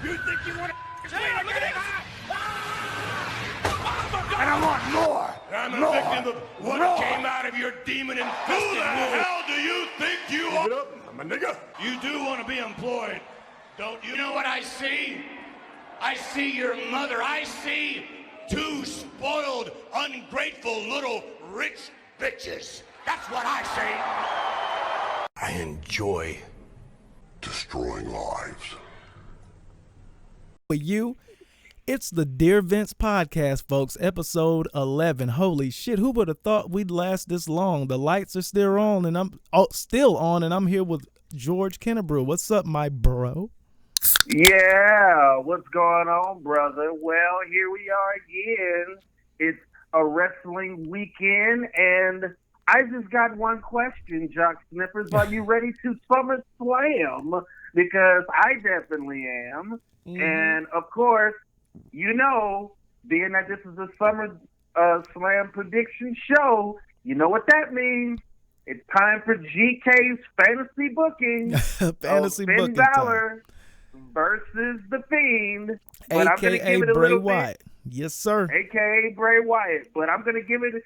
You think you want to say look at this? And I want more. I'm a victim of what came out of your demon-infested Who the hell do you think you are? Give it up. I'm a nigga. You do want to be employed, don't you? You know what I see? I see your mother. I see two spoiled, ungrateful little rich bitches. That's what I see. I enjoy destroying lives. For you, it's the Dear Vince podcast, folks, episode 11. Holy shit, who would have thought we'd last this long? The lights are still on, and I'm here with George Kennebrew. What's up, my bro? Yeah, what's going on, brother? Well, here we are again. It's a wrestling weekend, and I just got one question, Jock Snippers. Are you ready to SummerSlam? Because I definitely am. And, of course, you know, being that this is a SummerSlam prediction show, you know what that means. It's time for GK's fantasy booking. Fantasy Finn booking Balor versus the Fiend. But I'm gonna AKA give it a Bray little Wyatt. bit. Yes, sir. AKA Bray Wyatt. But I'm gonna give it a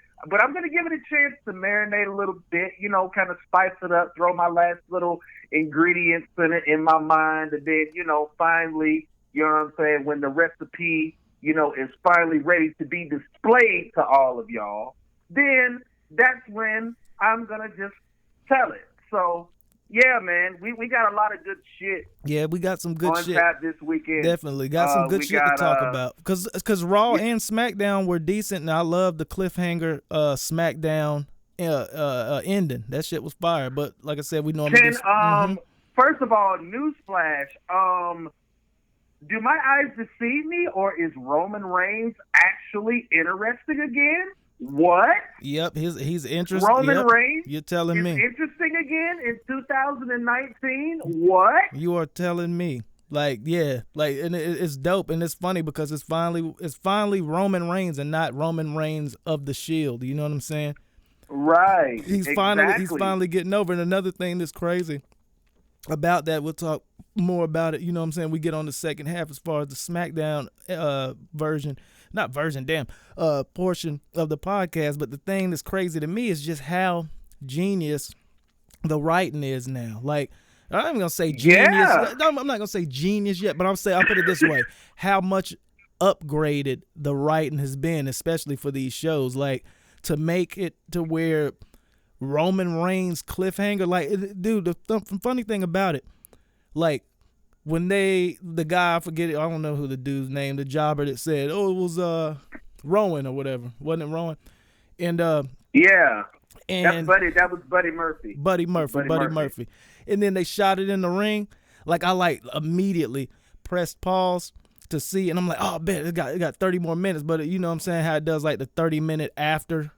chance to marinate a little bit, you know, kind of spice it up, throw my last little ingredients in it in my mind, and then, you know, finally, you know what I'm saying, when the recipe, you know, is finally ready to be displayed to all of y'all, then that's when I'm going to just tell it. So, yeah, man, we got a lot of good shit. Yeah, we got some good on shit tap this weekend. Definitely got some good shit to talk about. Because Raw and SmackDown were decent, and I love the cliffhanger SmackDown ending. That shit was fire. But like I said, we normally First of all, newsflash. Do my eyes deceive me, or is Roman Reigns actually interesting again? What? Yep, he's interesting. Roman Reigns You're telling me. Interesting again in 2019? What? You are telling me. Like, yeah, like, and it's dope, and it's funny because it's finally Roman Reigns and not Roman Reigns of the Shield. You know what I'm saying? Right. He's finally getting over. And another thing that's crazy about that, we'll talk more about it, you know what I'm saying, we get on the second half as far as the SmackDown portion of the podcast. But the thing that's crazy to me is just how genius the writing is now. Like, I'm not even gonna say genius. Yeah. I'm not gonna say genius yet, but I'll put it this way: how much upgraded the writing has been, especially for these shows. Like, to make it to where Roman Reigns cliffhanger, like, dude, the funny thing about it, like, when the guy, I forget it, I don't know who the dude's name, the jobber that said, oh, it was Rowan or whatever, wasn't it Rowan? And yeah, and that was Buddy Murphy. Buddy Murphy. And then they shot it in the ring. Like, I immediately pressed pause to see, and I'm like, oh, man, it got 30 more minutes. But you know what I'm saying, how it does like the 30-minute after,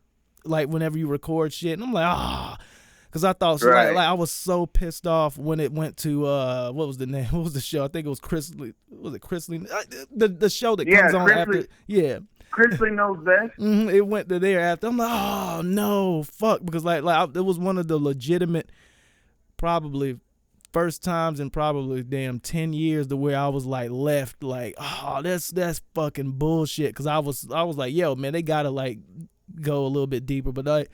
like whenever you record shit. And I'm like, because I thought, right. like I was so pissed off when it went to, what was the name? What was the show? I think it was Chrisley. Was it Chrisley? The show that comes on after. Yeah. Chrisley Knows Best. It went to there after. I'm like, oh, no, fuck. Because like it was one of the legitimate, probably first times in probably damn 10 years to where I was like left like, oh, that's fucking bullshit. Because I was like, yo, man, they got to like go a little bit deeper. But I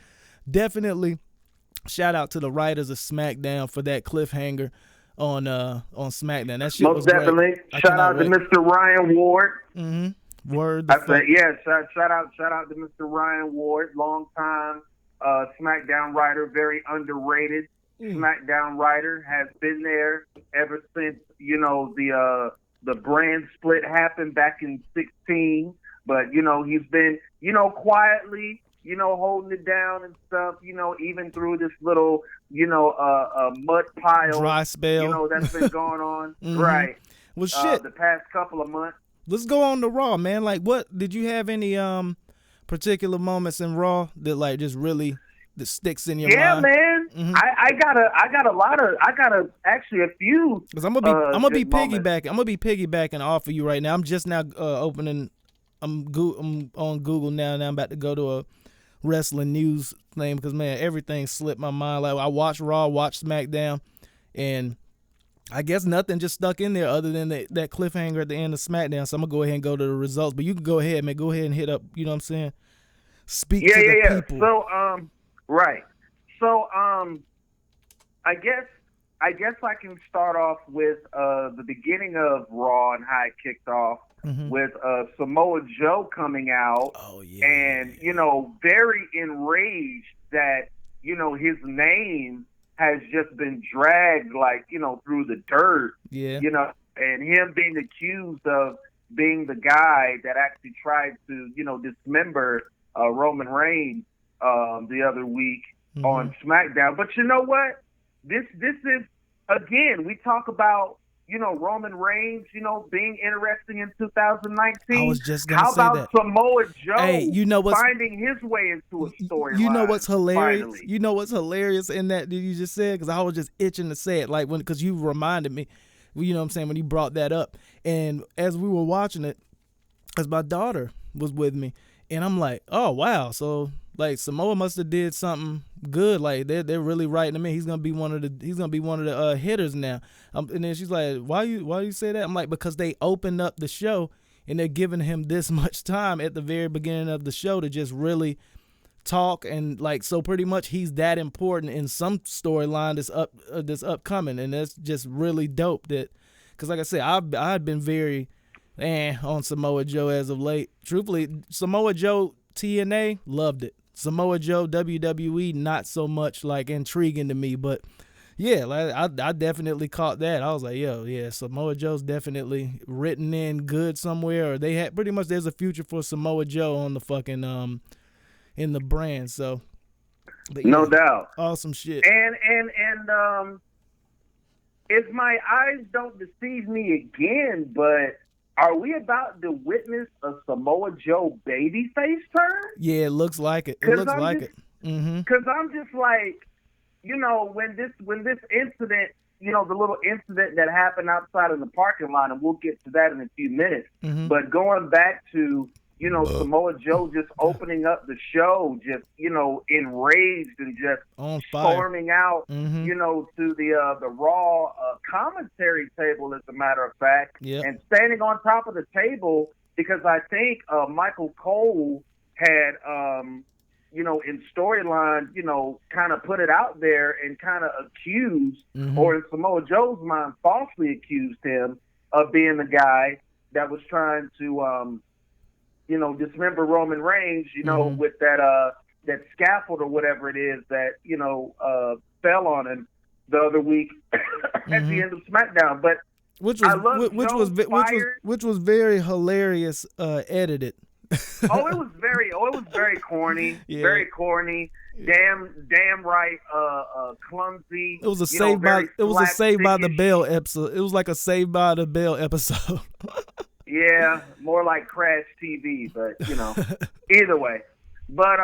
definitely shout out to the writers of SmackDown for that cliffhanger on SmackDown. That shit was definitely great. Shout out to Mr. Ryan Ward. Word. I said, yeah. Shout out to Mr. Ryan Ward, long time SmackDown writer, very underrated SmackDown writer, has been there ever since, you know, the brand split happened back in 2016. But, you know, he's been, you know, quietly, you know, holding it down and stuff, you know, even through this little, you know, mud pile. Dry spell. You know, that's been going on. Right. Well, shit. The past couple of months. Let's go on to Raw, man. Like, what, did you have any particular moments in Raw that, like, just really that sticks in your mind? Yeah, man. I got actually a few. Because I'm gonna be piggybacking off of you right now. I'm just now opening. I'm on Google now. Now I'm about to go to a wrestling news thing because, man, everything slipped my mind. Like, I watched Raw, watched SmackDown, and I guess nothing just stuck in there other than that cliffhanger at the end of SmackDown. So I'm gonna go ahead and go to the results. But you can go ahead, man. Go ahead and hit up. You know what I'm saying? Speak to the people. So right. So I guess I can start off with the beginning of Raw and how it kicked off with Samoa Joe coming out and, very enraged that, his name has just been dragged through the dirt, and him being accused of being the guy that actually tried to, dismember Roman Reigns the other week on SmackDown. But you know what? This is, again, we talk about, Roman Reigns, being interesting in 2019. I was just going to say that. How about Samoa Joe finding his way into a storyline? You know what's hilarious? Finally. You know what's hilarious in that you just said? Because I was just itching to say it, because you reminded me, you know what I'm saying, when you brought that up. And as we were watching it, as my daughter was with me, and I'm like, oh, wow. So, Samoa must have did something good. They're really writing him in. He's gonna be one of the hitters now. And then she's like, why you say that? I'm like, because they opened up the show and they're giving him this much time at the very beginning of the show to just really talk, and so pretty much he's that important in some storyline that's upcoming, and that's just really dope. Because like I said, I've been very on Samoa Joe as of late. Truthfully, Samoa Joe TNA, loved it. Samoa Joe WWE, not so much intriguing to me, but yeah, I definitely caught that. I was like, Samoa Joe's definitely written in good somewhere, or they had pretty much, there's a future for Samoa Joe on the fucking in the brand. So no doubt, awesome shit. And if my eyes don't deceive me again, but are we about to witness a Samoa Joe babyface turn? Yeah, it looks like it. It looks like it. Because I'm just like, when this incident, the little incident that happened outside of the parking lot, and we'll get to that in a few minutes. But going back to, Samoa Joe just opening up the show, just, enraged and just on fire, storming out, to the Raw commentary table, as a matter of fact, and standing on top of the table, because I think Michael Cole had, in storyline, kind of put it out there and kind of accused, or in Samoa Joe's mind, falsely accused him of being the guy that was trying to, dismember Roman Reigns, with that scaffold or whatever it is that, fell on him the other week at the end of SmackDown. But which was very hilarious, edited. it was very corny, very corny. Damn right, clumsy. It was a Saved by the Bell episode. It was like a Saved by the Bell episode. Yeah, more like Crash TV, but either way. But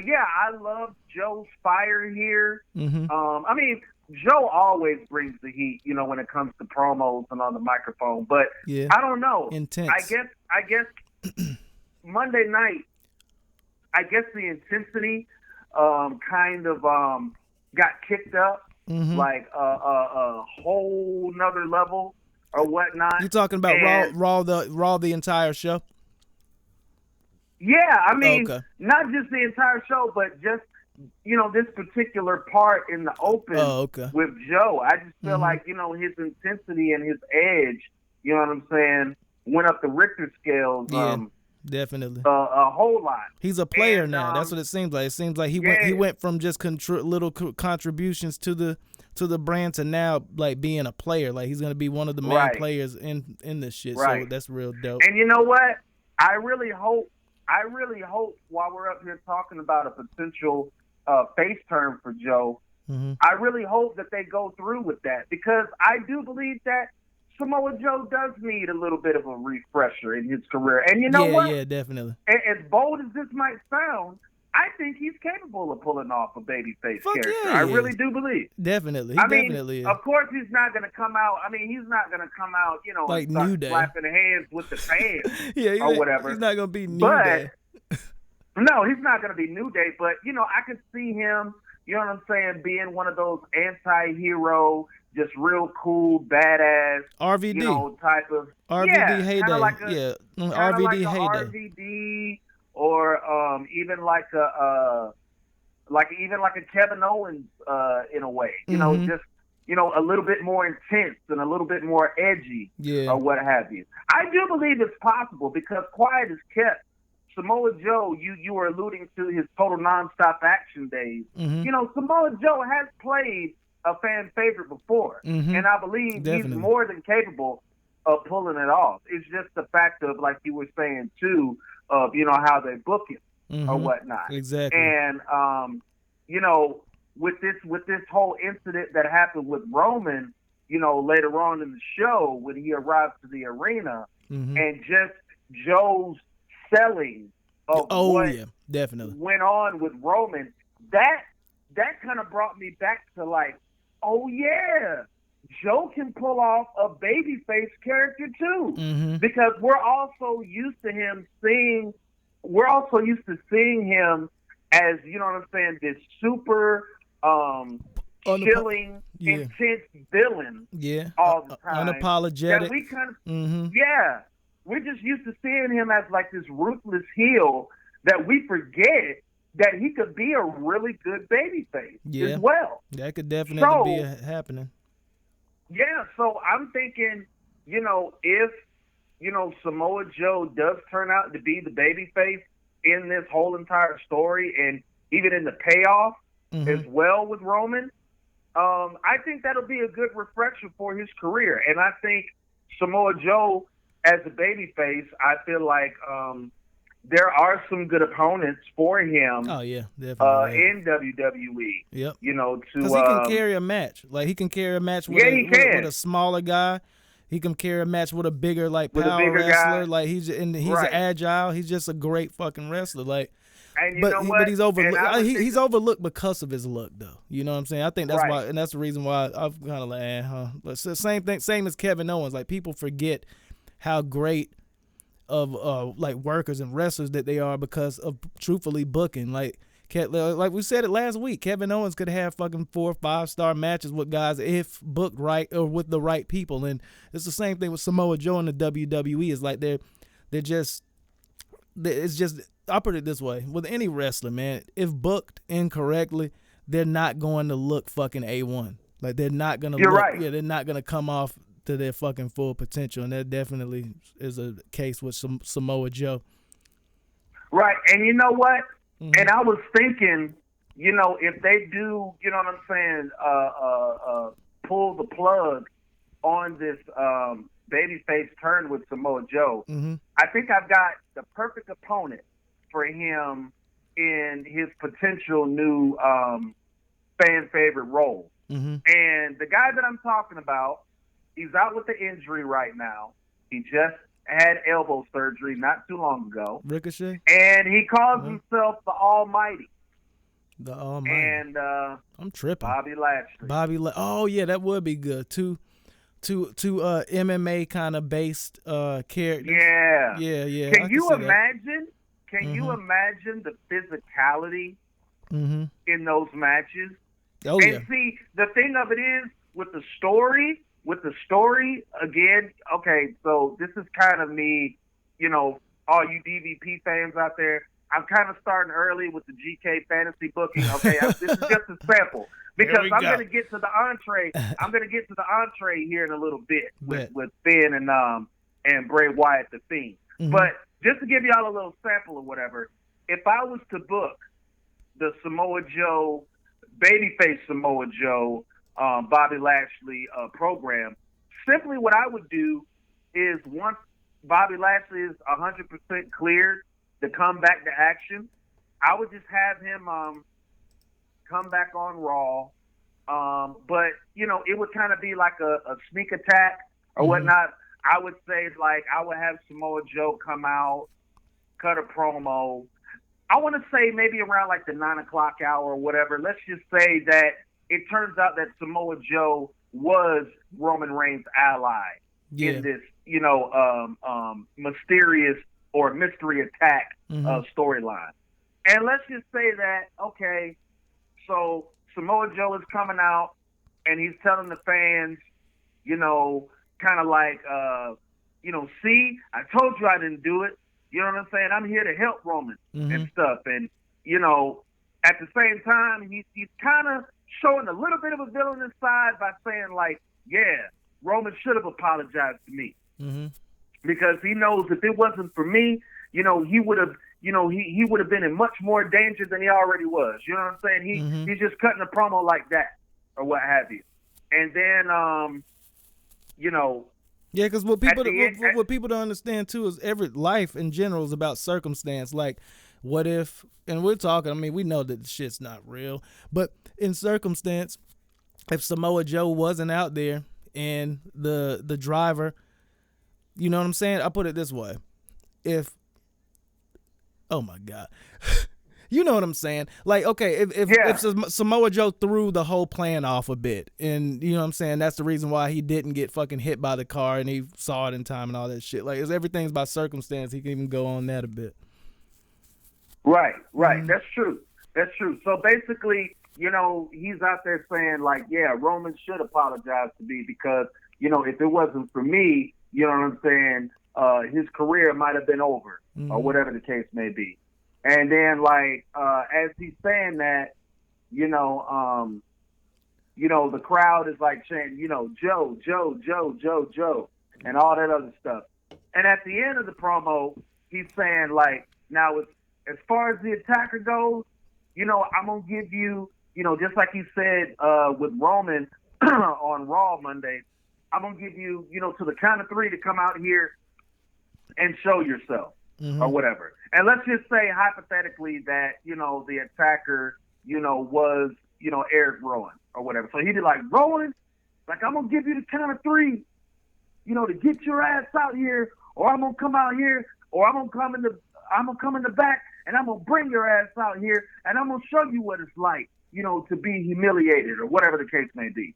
yeah, I love Joe's fire here. I mean, Joe always brings the heat, when it comes to promos and on the microphone. But I don't know. Intense. I guess Monday night, I guess the intensity kind of got kicked up like a whole nother level or whatnot. You talking about Raw the entire show? Yeah, I mean, not just the entire show, but just this particular part in the open with Joe. I just feel like his intensity and his edge, you know what I'm saying, went up the Richter scales. Definitely. A whole lot. He's a player now. That's what it seems like. It seems like he went from just little contributions to the brand to now being a player. He's gonna be one of the main players in this shit. Right. So that's real dope. And you know what? I really hope while we're up here talking about a potential face turn for Joe, I really hope that they go through with that, because I do believe that Samoa Joe does need a little bit of a refresher in his career. And you know what? Yeah, definitely. As bold as this might sound, I think he's capable of pulling off a babyface character. Yeah, I really do believe. Definitely. Definitely is. Of course, he's not going to come out. I mean, he's not going to come out, like and start New Day, slapping hands with the fans or whatever. He's not going to be New Day. No, he's not going to be New Day. But, I could see him, you know what I'm saying, being one of those anti-hero, just real cool, badass, RVD, you know, type of RVD heyday, kind of like RVD a heyday, RVD, or even like a Kevin Owens in a way, you know, just, you know, a little bit more intense and a little bit more edgy, or what have you. I do believe it's possible because quiet is kept. Samoa Joe, you were alluding to his total nonstop action days. You know, Samoa Joe has played a fan favorite before, and I believe he's more than capable of pulling it off. It's just the fact of, like you were saying too, of, you know, how they book him or whatnot. Exactly. And you know, with this whole incident that happened with Roman, you know, later on in the show when he arrived to the arena, and just Joe's selling of definitely went on with Roman, that kind of brought me back to like, oh yeah, Joe can pull off a babyface character too, because we're also used to seeing him as, you know what I'm saying, this super chilling, intense villain, all the time, unapologetic. That we kind of, we're just used to seeing him as like this ruthless heel that we forget that he could be a really good babyface as well. That could definitely be happening. Yeah, so I'm thinking, you know, if, you know, Samoa Joe does turn out to be the babyface in this whole entire story, and even in the payoff as well with Roman, I think that'll be a good reflection for his career. And I think Samoa Joe, as a babyface, I feel like there are some good opponents for him. Oh yeah, definitely. In WWE. Yep. You know, because he can carry a match. Like he can carry a match with, with a smaller guy. He can carry a match with a bigger, like, power wrestler. Guy. Like he's agile. He's just a great fucking wrestler. Like, and but he's overlooked. He's overlooked because of his look, though. You know what I'm saying? I think that's why, and that's the reason why I'm kind of like, But it's the same thing, same as Kevin Owens. Like people forget how great of like workers and wrestlers that they are because of truthfully booking. Like we said it last week, Kevin Owens could have fucking 4 or 5-star matches with guys if booked right or with the right people. And it's the same thing with Samoa Joe in the WWE. It's like it's just, I'll put it this way, with any wrestler, man, if booked incorrectly, they're not going to look fucking A1. Like they're not going to they're not going to come off to their fucking full potential. And that definitely is a case with Samoa Joe. Right. And you know what? And I was thinking, you know, if they do, you know what I'm saying, pull the plug on this babyface turn with Samoa Joe, I think I've got the perfect opponent for him in his potential new fan favorite role. And the guy that I'm talking about, he's out with the injury right now. He just had elbow surgery not too long ago. Ricochet? And he calls himself the Almighty. The Almighty. And I'm tripping. Bobby Lashley. Oh yeah, that would be good. Two MMA kind of based characters. Yeah. Can you imagine? Can you imagine the physicality in those matches? Oh and yeah. See, the thing of it is with the story again. Okay, so this is kind of me, you know, all you DVP fans out there. I'm kind of starting early with the GK fantasy booking. Okay, this is just a sample because I'm going to get to the entree. I'm going to get to the entree here in a little bit with Finn and Bray Wyatt, the Fiend. But just to give y'all a little sample or whatever, if I was to book the Samoa Joe, babyface Samoa Joe, Bobby Lashley program, simply what I would do is once Bobby Lashley is 100% cleared to come back to action, I would just have him come back on Raw. But, you know, it would kind of be like a sneak attack or whatnot. I would say, like, I would have Samoa Joe come out, cut a promo. I want to say maybe around like the 9 o'clock hour or whatever. Let's just say that it turns out that Samoa Joe was Roman Reigns' ally in this, you know, mysterious or mystery attack storyline. And let's just say that, okay, so Samoa Joe is coming out, and he's telling the fans, kind of like, see, I told you I didn't do it. You know what I'm saying? I'm here to help Roman and stuff. And, at the same time, he's kind of showing a little bit of a villainous side by saying, like, yeah, Roman should have apologized to me. Because he knows if it wasn't for me, he would have, he would have been in much more danger than he already was. You know what I'm saying? He's just cutting a promo like that or what have you. And then, yeah, because what people don't understand too is every life in general is about circumstance. Like, what if? And we're talking. I mean, we know that the shit's not real, but in circumstance, if Samoa Joe wasn't out there and the driver, you know what I'm saying? I put it this way: oh my God. You know what I'm saying? Like, okay, if Samoa Joe threw the whole plan off a bit, and you know what I'm saying, that's the reason why he didn't get fucking hit by the car and he saw it in time and all that shit. Like, everything's by circumstance. He can even go on that a bit. Right. That's true. So basically, he's out there saying, like, yeah, Roman should apologize to me because, if it wasn't for me, you know what I'm saying, his career might have been over or whatever the case may be. And then, like, as he's saying that, the crowd is like saying, Joe, and all that other stuff. And at the end of the promo, he's saying, like, now as far as the attacker goes, I'm going to give you, just like he said with Roman on Raw Monday, I'm going to give you, to the count of 3 to come out here and show yourself. Or whatever. And let's just say hypothetically that, the attacker, was, Eric Rowan or whatever. So he'd be like, Rowan, like, I'm going to give you the count of 3, to get your ass out here, or I'm going to come out here, or I'm going to come in the back and I'm going to bring your ass out here and I'm going to show you what it's like, to be humiliated or whatever the case may be.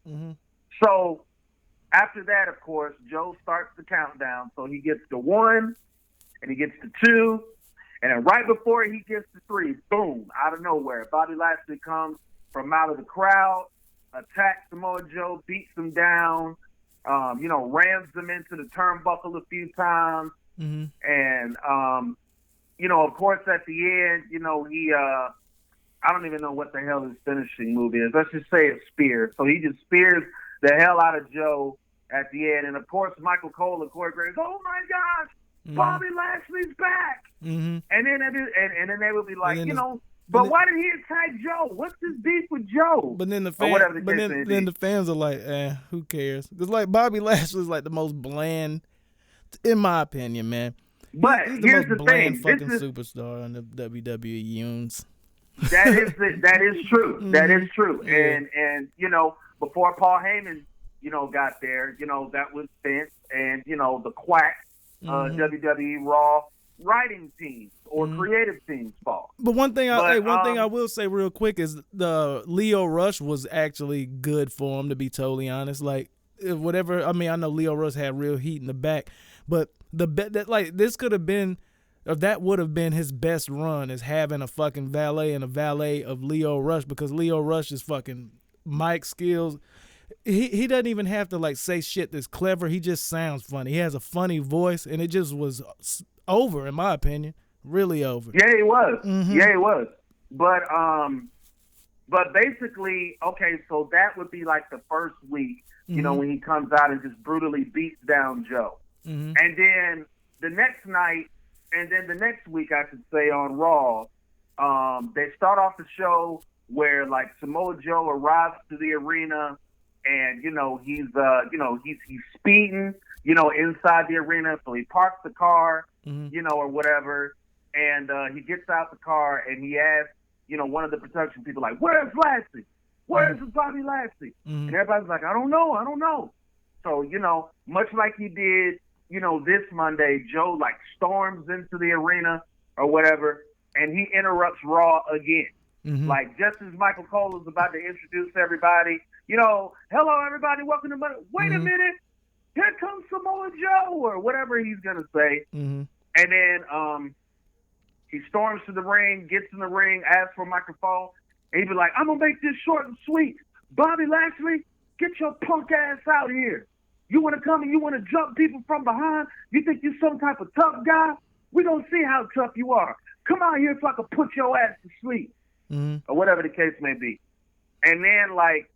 So after that, of course, Joe starts the countdown. So he gets to 1, and he gets to 2, and then right before he gets to 3, boom, out of nowhere, Bobby Lashley comes from out of the crowd, attacks Samoa Joe, beats him down, rams him into the turnbuckle a few times, and, of course, at the end, he, I don't even know what the hell his finishing move is. Let's just say it's spear. So he just spears the hell out of Joe at the end, and, of course, Michael Cole, the choreographer, oh, my gosh, Bobby Lashley's back, and then they would be like, but why did he attack Joe? What's his beef with Joe? But then the fans are like, who cares? Because like Bobby Lashley's like the most bland, in my opinion, man. But he's here's the most the bland thing: fucking superstar on the WWE unions. That is true. That is true. Yeah. And before Paul Heyman, got there, that was Vince and the Quack. WWE Raw writing teams or creative teams fault. But one thing I will say real quick is the Leo Rush was actually good for him, to be totally honest. Like whatever, I mean, I know Leo Rush had real heat in the back, but this could have been, or that would have been his best run, is having a fucking valet and a valet of Leo Rush, because Leo Rush's fucking mic skills. He doesn't even have to like say shit that's clever. He just sounds funny. He has a funny voice, and it just was over, in my opinion, really over. Yeah, he was. Yeah, he was. But basically, okay, so that would be like the first week, when he comes out and just brutally beats down Joe, and then the next night, and then the next week, I should say, on Raw, they start off the show where like Samoa Joe arrives to the arena. And, he's speeding, inside the arena. So he parks the car, or whatever. And he gets out the car and he asks, one of the production people, like, where's Lashley? Where's Bobby Lashley? And everybody's like, I don't know. So, much like he did, this Monday, Joe, like, storms into the arena or whatever, and he interrupts Raw again. Like, just as Michael Cole is about to introduce everybody, hello, everybody, welcome to Monday. Wait a minute. Here comes Samoa Joe, or whatever he's going to say. And then he storms to the ring, gets in the ring, asks for a microphone, and he'd be like, I'm going to make this short and sweet. Bobby Lashley, Get your punk ass out here. You want to come and you want to jump people from behind? You think you're some type of tough guy? We gonna see how tough you are. Come out here so I can put your ass to sleep, or whatever the case may be. And then, like,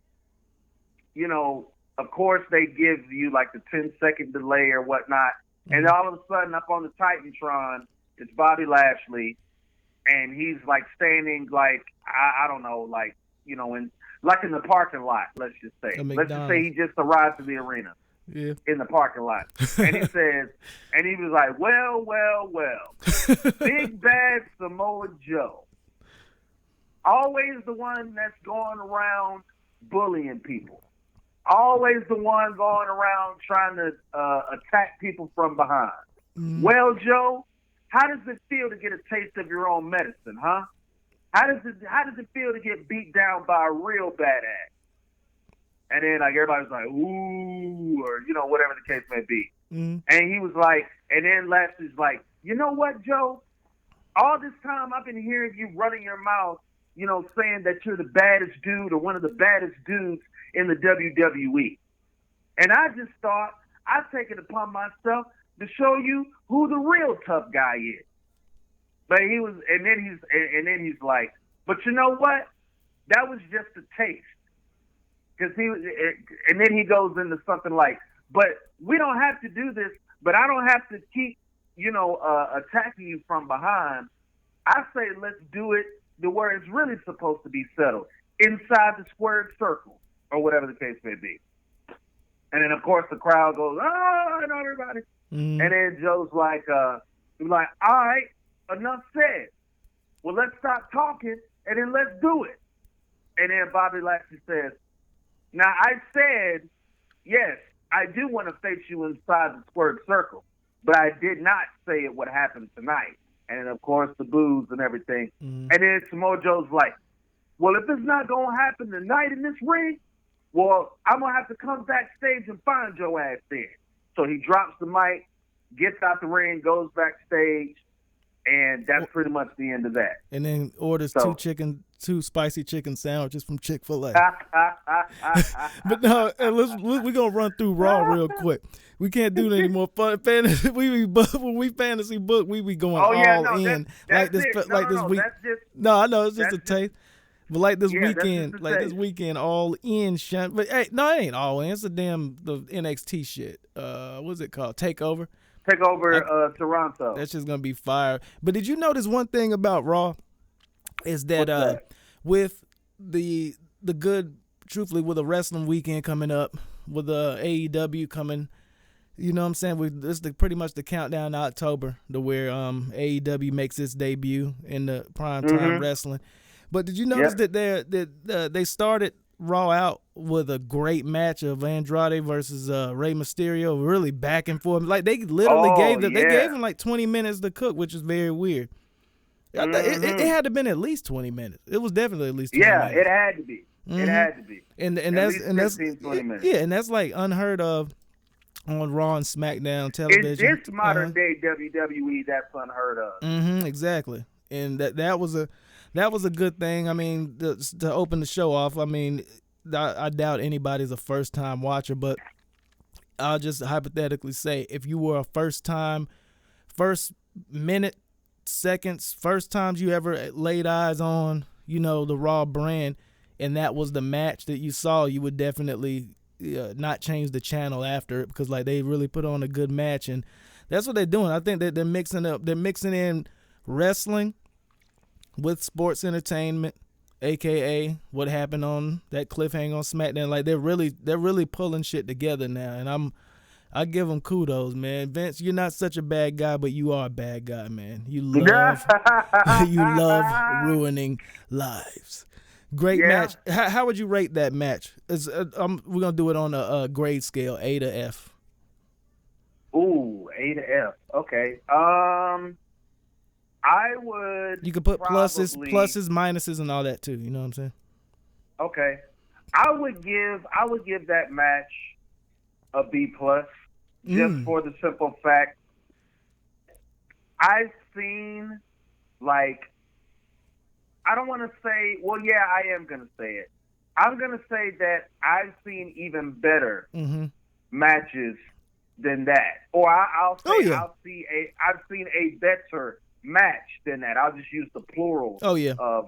you know, of course they give you like the 10-second delay or whatnot, and all of a sudden up on the Titantron, it's Bobby Lashley, and he's like standing like I don't know, like, you know, in the parking lot. Let's just say he just arrived to the arena. Yeah. In the parking lot. And he says, and he was like, well, Big Bad Samoa Joe. Always the one that's going around bullying people. Always the one going around trying to attack people from behind. Well, Joe, how does it feel to get a taste of your own medicine, huh? How does it feel to get beat down by a real badass? And then, like, everybody's like, ooh, or, you know, whatever the case may be. And he was like, and then Lashley's like, you know what, Joe? All this time I've been hearing you running your mouth, you know, saying that you're the baddest dude or one of the baddest dudes in the WWE. And I just thought I'd take it upon myself to show you who the real tough guy is. But he was, and then he's like, but you know what? That was just a taste. And then he goes into something like, but we don't have to do this, but I don't have to keep, you know, attacking you from behind. I say let's do it to where it's really supposed to be settled, inside the squared circle, or whatever the case may be. And then, of course, the crowd goes, oh, and everybody. And then Joe's like, all right, enough said. Well, let's stop talking, and then let's do it. And then Bobby Lashley says, now, I said, yes, I do want to face you inside the squared circle, but I did not say it would happen tonight. And then, of course, the boos and everything. And then Samoa Joe's like, well, if it's not going to happen tonight in this ring, well, I'm going to have to come backstage and find your ass there. So he drops the mic, gets out the ring, goes backstage, and that's pretty much the end of that. And then orders two spicy chicken sandwiches from Chick-fil-A. But no, we're going to run through Raw real quick. We can't do any more fun fantasy. When we fantasy book, we be going in. That's this week. No, I know, it's just a taste. But like this weekend, all in shit. But hey, no, it ain't all in. It's the NXT shit. What's it called? Takeover Toronto. That's just gonna be fire. But did you notice one thing about Raw? Is that with the good, truthfully, with a wrestling weekend coming up, with the AEW coming, you know what I'm saying? This is pretty much the countdown to October, to where AEW makes its debut in the primetime wrestling. But did you notice that they started Raw out with a great match of Andrade versus Rey Mysterio, really back and forth. Like they literally gave him like 20 minutes to cook, which is very weird. It had to have been at least 20 minutes. It was definitely at least 20 minutes. Yeah, it had to be. It had to be. And that's 20 minutes. Yeah, and that's like unheard of on Raw and SmackDown television. In this modern day WWE, that's unheard of. Exactly. And that was a good thing. I mean, to open the show off. I mean, I doubt anybody's a first time watcher, but I'll just hypothetically say, if you were a first minute, seconds, first times you ever laid eyes on, you know, the Raw brand, and that was the match that you saw, you would definitely not change the channel after it, because like they really put on a good match, and that's what they're doing. I think that they're mixing in wrestling with sports entertainment, aka what happened on that cliffhanger on SmackDown. Like they're really pulling shit together now, and I give them kudos, man. Vince, you're not such a bad guy, but you are a bad guy, man. You love ruining lives. Great match. How would you rate that match? We're gonna do it on a grade scale, A to F. Ooh, A to F. Okay. I would. You could put pluses, minuses, and all that too. You know what I'm saying? Okay. I would give that match a B plus, just for the simple fact I've seen, like, I don't want to say. Well, yeah, I am gonna say it. I'm gonna say that I've seen even better matches than that, or I'll say I've seen a better match than that. I'll just use the plural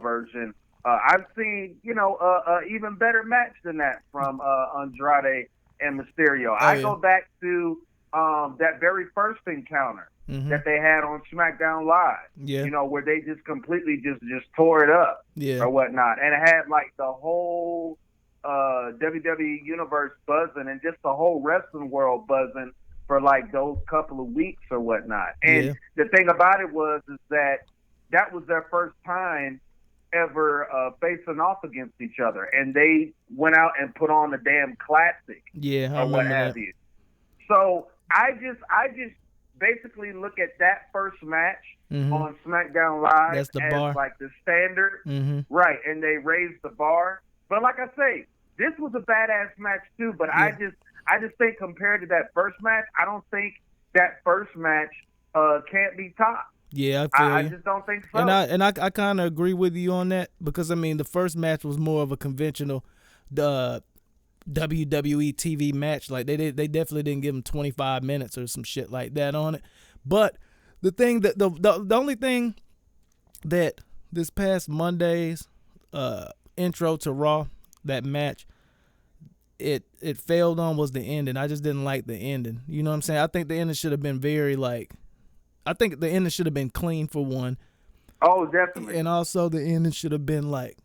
version. I've seen even better match than that from Andrade and Mysterio. I go back to that very first encounter that they had on SmackDown Live. Where they just completely just tore it up or whatnot, and it had like the whole WWE universe buzzing and just the whole wrestling world buzzing for like those couple of weeks or whatnot. And the thing about it is that was their first time ever facing off against each other, and they went out and put on a damn classic or what have you. So I just basically look at that first match on SmackDown Live as like the standard, right? And they raised the bar. But like I say, this was a badass match too. But I just think compared to that first match, I don't think that first match can't be topped. Yeah, I feel I you. just don't think so. And I kind of agree with you on that, because I mean the first match was more of a conventional WWE TV match. Like they definitely didn't give him 25 minutes or some shit like that on it. But the thing that the only thing that this past Monday's intro to Raw, that match, it failed on was the ending. I just didn't like the ending. You know what I'm saying? I think the ending should have been I think the ending should have been clean, for one. Oh, definitely. And also the ending should have been like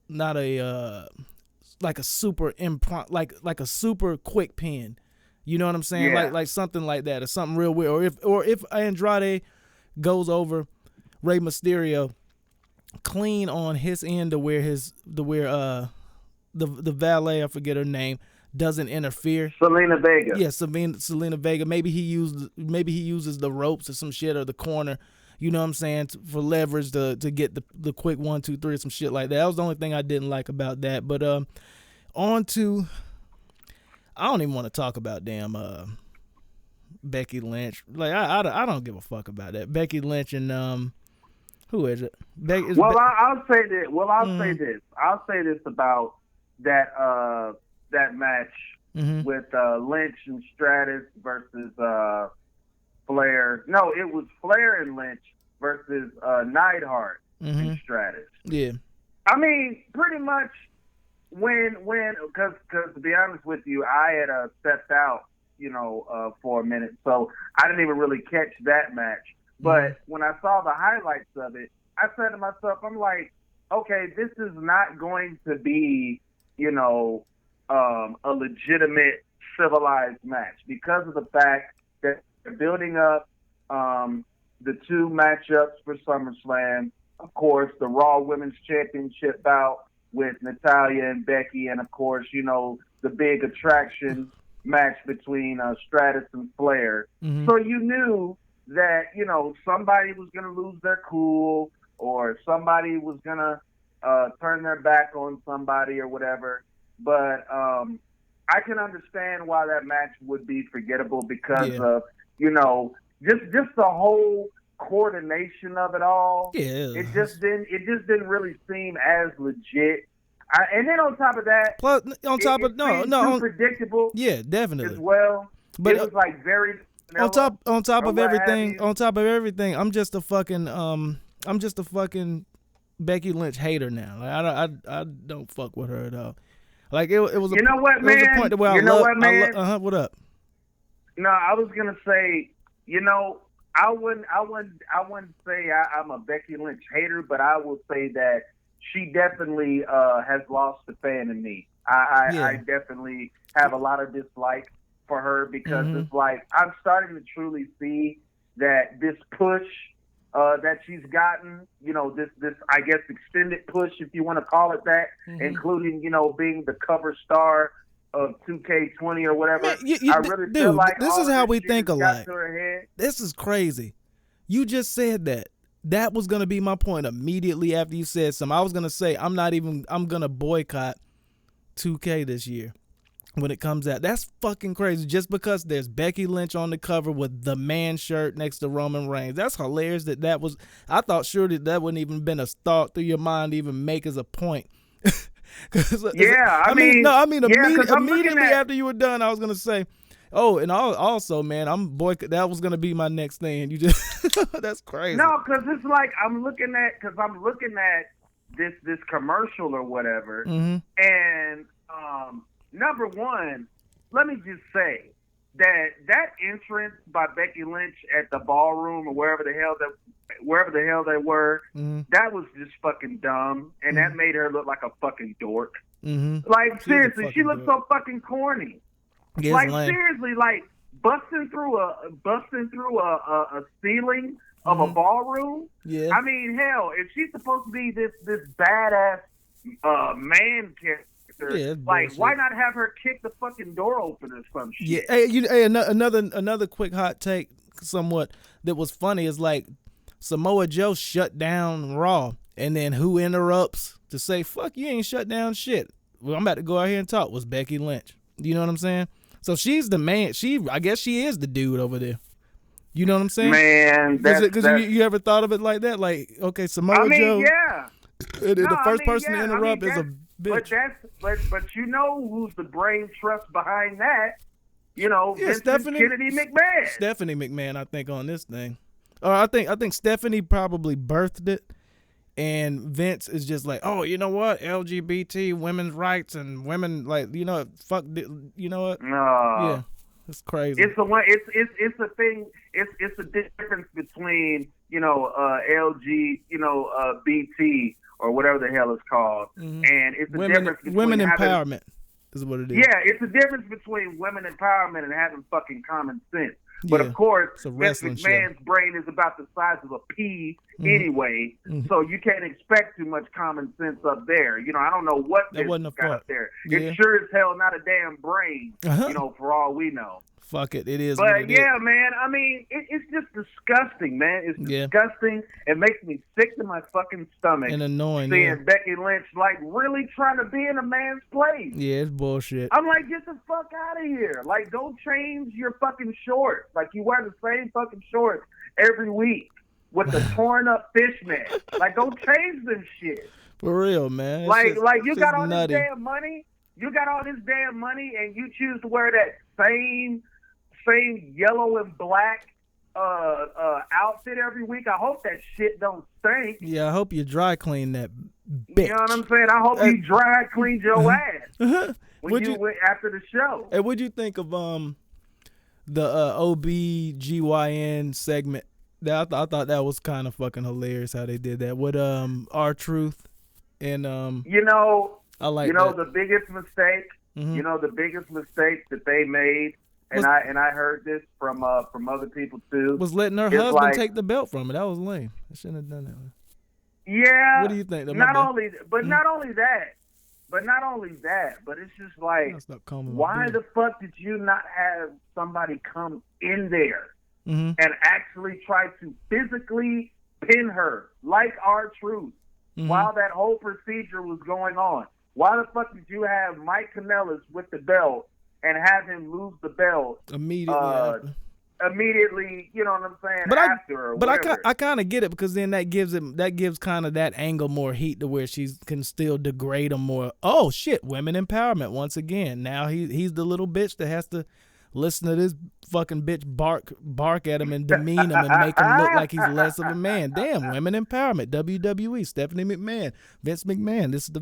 not a like a super like a super quick pin. You know what I'm saying? Yeah. Like something like that, or something real weird. Or if Andrade goes over Rey Mysterio clean on his end to where the valet, I forget her name, doesn't interfere. Selena Vega. Yeah, Selena Vega. Maybe he uses the ropes or some shit, or the corner, you know what I'm saying, for leverage to get the quick 1, 2, 3 or some shit like that. That was the only thing I didn't like about that. But on to, I don't even want to talk about damn Becky Lynch. Like I don't give a fuck about that. Becky Lynch and who is it? I'll say this. I'll say this about that match with Lynch and Stratus versus Flair. No, it was Flair and Lynch versus Neidhart and Stratus. Yeah. I mean, pretty much because to be honest with you, I had stepped out, for a minute, so I didn't even really catch that match. But when I saw the highlights of it, I said to myself, I'm like, okay, this is not going to be, a legitimate civilized match, because of the fact that they're building up the two matchups for SummerSlam. Of course, the Raw Women's Championship bout with Natalya and Becky, and of course, the big attraction match between Stratus and Flair. So you knew that, somebody was going to lose their cool, or somebody was going to turn their back on somebody or whatever. But I can understand why that match would be forgettable, because of, just the whole coordination of it all. Yeah. It just didn't really seem as legit. And then on top of that, predictable. Yeah, definitely. As well. But it was like very on top of everything, I'm just a fucking Becky Lynch hater now. Like I don't fuck with her at all. Like it was. You know what, man? It was a point where what up? No, I was gonna say, I wouldn't say I'm a Becky Lynch hater, but I will say that she definitely has lost a fan in me. I definitely have a lot of dislike for her, because it's like I'm starting to truly see that this push that she's gotten, this I guess extended push, if you want to call it that, including being the cover star of 2K20 or whatever. Man, I really feel like this is how we think alike. Head. This is crazy. You just said that. That was gonna be my point immediately after you said something. I was gonna say I'm gonna boycott 2K this year when it comes out. That's fucking crazy. Just because there's Becky Lynch on the cover with the man shirt next to Roman Reigns. That's hilarious that was. I thought surely that wouldn't even been a thought through your mind to even make as a point. I mean, immediately after you were done, I was gonna say, oh, and also, man, that was gonna be my next thing, and you just that's crazy. No, because it's like I'm looking at this commercial or whatever, and number one, let me just say that entrance by Becky Lynch at the ballroom or wherever the hell they were, that was just fucking dumb, and that made her look like a fucking dork. Like, seriously, she looked so fucking corny. Yeah, like, seriously, like busting through a ceiling of a ballroom. Yeah. I mean, hell, if she's supposed to be this badass man character, like, why not have her kick the fucking door open or some shit? Yeah. Hey, another quick hot take, somewhat that was funny is like Samoa Joe shut down Raw, and then who interrupts to say "fuck you ain't shut down shit"? Well, I'm about to go out here and talk. Was Becky Lynch? You know what I'm saying? So she's the man. I guess she is the dude over there. You know what I'm saying? Man, because you ever thought of it like that? Like, okay, Samoa Joe. Yeah. The first person to interrupt is a bitch. But you know who's the brain trust behind that? You know, Kennedy McMahon. Stephanie McMahon, I think, on this thing. Or I think Stephanie probably birthed it, and Vince is just like, oh, you know what, LGBT, women's rights, and women, like, you know, fuck, you know what? No. Yeah, it's crazy. It's a thing. It's a difference between, you know, LG, you know, BT or whatever the hell it's called, and it's a difference between women empowerment is what it is. Yeah, it's a difference between women empowerment and having fucking common sense. But of course, Vince McMahon's brain is about the size of a pea anyway, so you can't expect too much common sense up there. You know, I don't know what this got up there. Yeah. It's sure as hell not a damn brain, you know, for all we know. Fuck it, it is. But man, I mean, it's just disgusting, man. It's disgusting. It makes me sick to my fucking stomach. And annoying. Seeing Becky Lynch like really trying to be in a man's place. Yeah, it's bullshit. I'm like, get the fuck out of here. Like, don't change your fucking shorts. Like, you wear the same fucking shorts every week with the torn up fishnet. Like, don't change this shit. For real, man. Like you got all this damn money. You got all this damn money, and you choose to wear that same yellow and black outfit every week. I hope that shit don't stink. Yeah, I hope you dry clean that bitch. You know what I'm saying? I hope you dry cleaned your ass when you went after the show. Hey, what'd you think of the OBGYN segment? I thought that was kind of fucking hilarious how they did that with R-Truth and you know, I like the biggest mistake. You know, the biggest mistake that they made. And I heard this from other people too. Was letting her husband take the belt from her. That was lame. I shouldn't have done that. Yeah. What do you think? Not only that, but it's just like, why the fuck did you not have somebody come in there and actually try to physically pin her like R-Truth while that whole procedure was going on? Why the fuck did you have Mike Kanellis with the belt and have him lose the belt immediately, you know what I'm saying? But I kind of get it, because then that gives kind of that angle more heat to where she can still degrade him more. Oh shit, women empowerment once again. Now he's the little bitch that has to listen to this fucking bitch bark at him and demean him and make him look like he's less of a man. Damn, women empowerment. WWE, Stephanie McMahon, Vince McMahon. This is the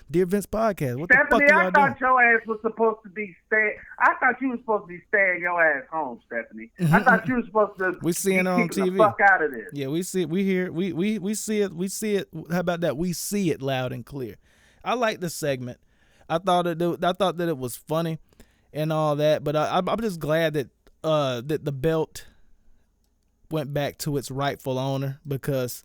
Dear Vince podcast. What Stephanie, the fuck y'all doing? I thought your ass was supposed to be I thought you was supposed to be staying your ass home, Stephanie. I thought you was supposed to. We seeing it on TV. The fuck out of this. Yeah, we see it. We hear it. We see it. We see it. How about that? We see it loud and clear. I like the segment. I thought that it was funny and all that, but I'm just glad that that the belt went back to its rightful owner, because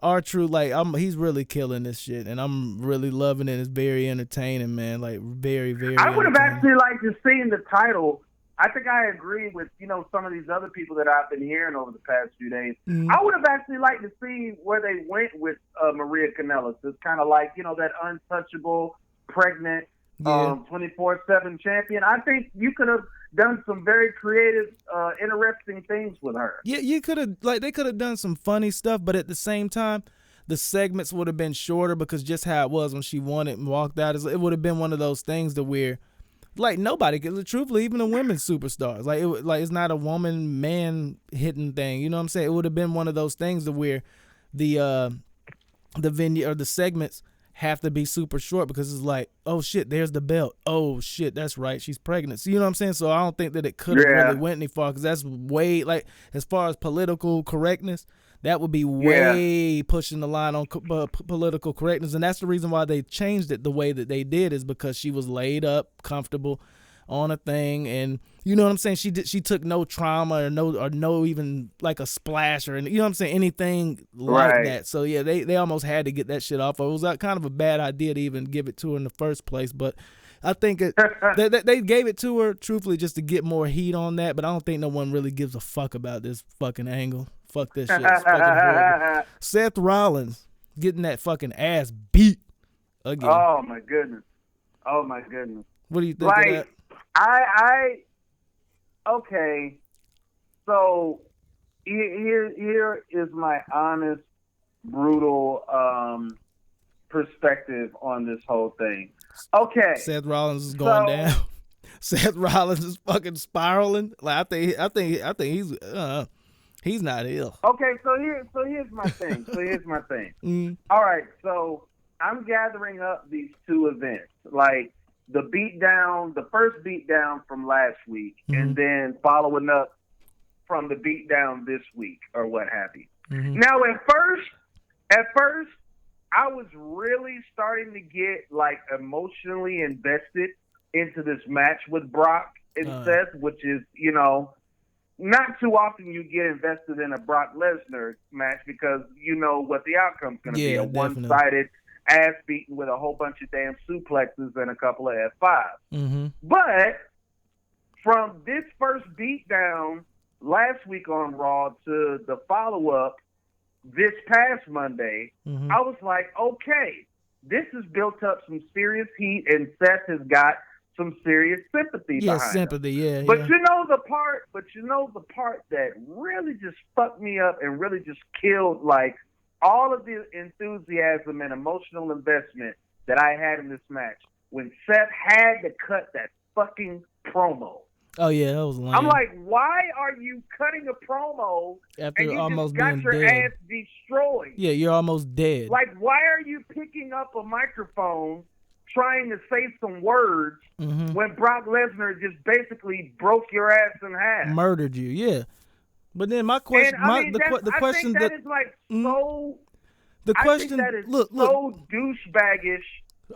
R-Truth, like, he's really killing this shit, and I'm really loving it. It's very entertaining, man. Like, very, very. I would have actually liked to see the title. I think I agree with, you know, some of these other people that I've been hearing over the past few days. I would have actually liked to see where they went with Maria Kanellis. It's kind of like, you know, that untouchable, pregnant, 24/7 champion. I think you could have done some very creative, interesting things with her. Yeah, you could have, like, they could have done some funny stuff, but at the same time, the segments would have been shorter because just how it was when she won it and walked out, it would have been one of those things to where, like, nobody could, truthfully, even the women's superstars, like it's not a woman man hitting thing. You know what I'm saying? It would have been one of those things to where the venue or the segments have to be super short because it's like, oh shit, there's the belt. Oh shit, that's right, she's pregnant. So you know what I'm saying? So I don't think that it could have really went any far because that's way, like, as far as political correctness, that would be way pushing the line on political correctness, and that's the reason why they changed it the way that they did, is because she was laid up, comfortable on a thing, and you know what I'm saying. She took no trauma or no even like a splash or you know what I'm saying, anything like that. So yeah, they almost had to get that shit off. It was kind of a bad idea to even give it to her in the first place, but I think they gave it to her truthfully just to get more heat on that. But I don't think no one really gives a fuck about this fucking angle. Fuck this shit. It's fucking horrible. Seth Rollins getting that fucking ass beat again. Oh my goodness. What do you think of that? Okay. So here is my honest, brutal perspective on this whole thing. Okay. Seth Rollins is going down. Seth Rollins is fucking spiraling. Like I think he's not ill. Okay, so here's my thing. All right, so I'm gathering up these two events, like the first beatdown from last week, and then following up from the beatdown this week, or what have you. Now, at first, I was really starting to get like emotionally invested into this match with Brock and Seth, which is, you know, not too often you get invested in a Brock Lesnar match because you know what the outcome's going to be. A one-sided ass beating with a whole bunch of damn suplexes and a couple of F5s. But from this first beatdown last week on Raw to the follow-up this past Monday, I was like, okay, this has built up some serious heat and Seth has got some serious sympathy behind him. But you know the part that really just fucked me up and really just killed like all of the enthusiasm and emotional investment that I had in this match, when Seth had to cut that fucking promo. Oh yeah, that was lame. I'm like, why are you cutting a promo after and you almost just got your dead. ass destroyed? Yeah, you're almost dead. Like, why are you picking up a microphone trying to say some words when Brock Lesnar just basically broke your ass in half, murdered you? Yeah, but then my question, the question that is like so. The question, that is look, so douchebaggish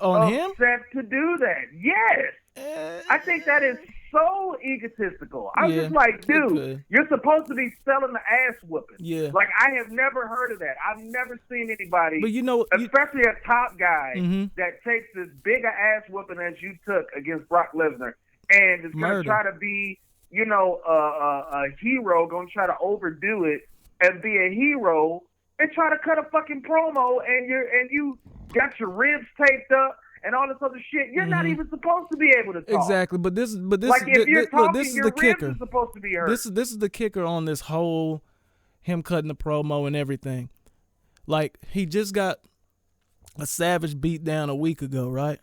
on of him. Seth to do that. Yes, I think that is so egotistical. I'm just like, dude, you're supposed to be selling the ass whooping. Yeah, like I have never heard of that. I've never seen anybody, but you know, especially a top guy that takes this big ass whooping as you took against Brock Lesnar and is going to try to be, you know, a hero, going to try to overdo it and be a hero and try to cut a fucking promo and you got your ribs taped up and all this other shit. You're not even supposed to be able to talk. Exactly, but this like if you're talking, this is your the ribs kicker. are supposed to be hurt. This is the kicker on this whole him cutting the promo and everything. Like, he just got a savage beatdown a week ago, right?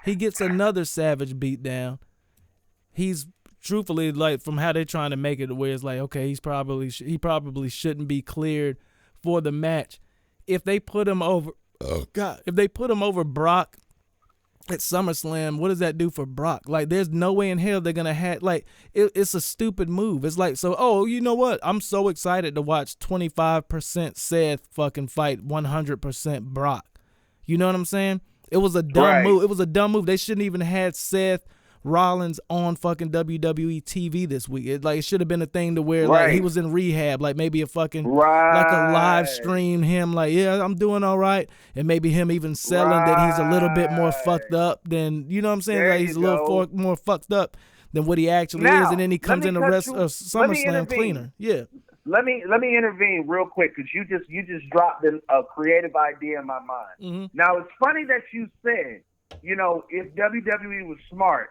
He gets another savage beatdown. He's truthfully, like, from how they're trying to make it, where it's like, okay, he probably shouldn't be cleared for the match. If they put him over, if they put him over Brock at SummerSlam, what does that do for Brock? Like, there's no way in hell they're gonna have, like, it's a stupid move. It's like, so, oh, you know what? I'm so excited to watch 25% Seth fucking fight 100% Brock. You know what I'm saying? It was a dumb move. It was a dumb move. They shouldn't even have had Seth Rollins on fucking WWE TV this week. It should have been a thing to where like he was in rehab, like maybe a fucking like a live stream him like, yeah, I'm doing all right, and maybe him even selling that he's a little bit more fucked up than, you know what I'm saying, like he's a little more fucked up than what he actually is, and then he comes in the rest of SummerSlam cleaner. Yeah. Let me intervene real quick because you just dropped a creative idea in my mind. Now it's funny that you said, you know, if WWE was smart,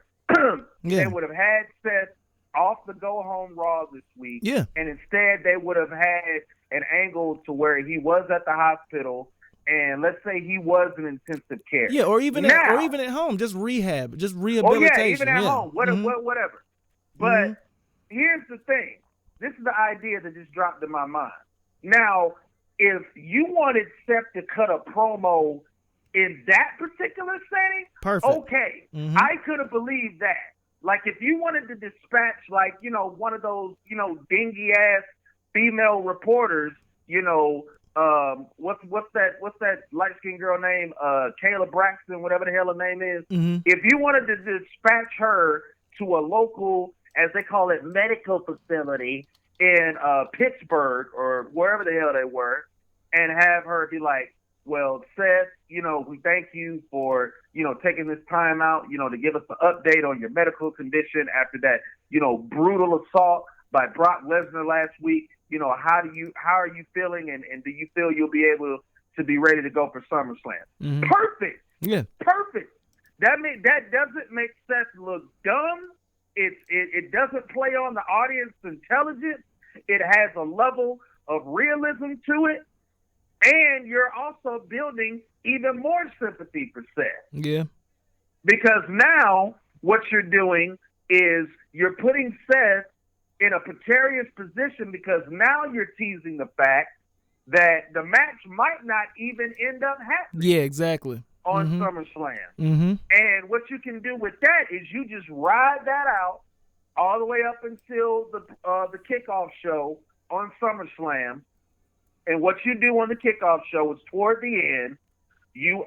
they would have had Seth off the go-home Raw this week. Yeah. And instead they would have had an angle to where he was at the hospital, and let's say he was in intensive care. Yeah, or even at home, just rehab, just rehabilitation. Oh yeah, even at home, whatever. But here's the thing: this is the idea that just dropped in my mind. Now, if you wanted Seth to cut a promo in that particular setting, perfect. Okay, I could have believed that. Like if you wanted to dispatch, like one of those, dingy ass female reporters, what's that light skinned girl name? Kayla Braxton, whatever the hell her name is. If you wanted to dispatch her to a local, as they call it, medical facility in Pittsburgh or wherever the hell they were, and have her be like, well, Seth, we thank you for, taking this time out, to give us an update on your medical condition after that, brutal assault by Brock Lesnar last week. How are you feeling, and do you feel you'll be able to be ready to go for SummerSlam? Perfect. Yeah. Perfect. That doesn't make Seth look dumb. It doesn't play on the audience intelligence. It has a level of realism to it, and you're also building even more sympathy for Seth. Yeah. Because now what you're doing is you're putting Seth in a precarious position, because now you're teasing the fact that the match might not even end up happening. Yeah, exactly. On SummerSlam. And what you can do with that is you just ride that out all the way up until the kickoff show on SummerSlam. And what you do on the kickoff show is toward the end, you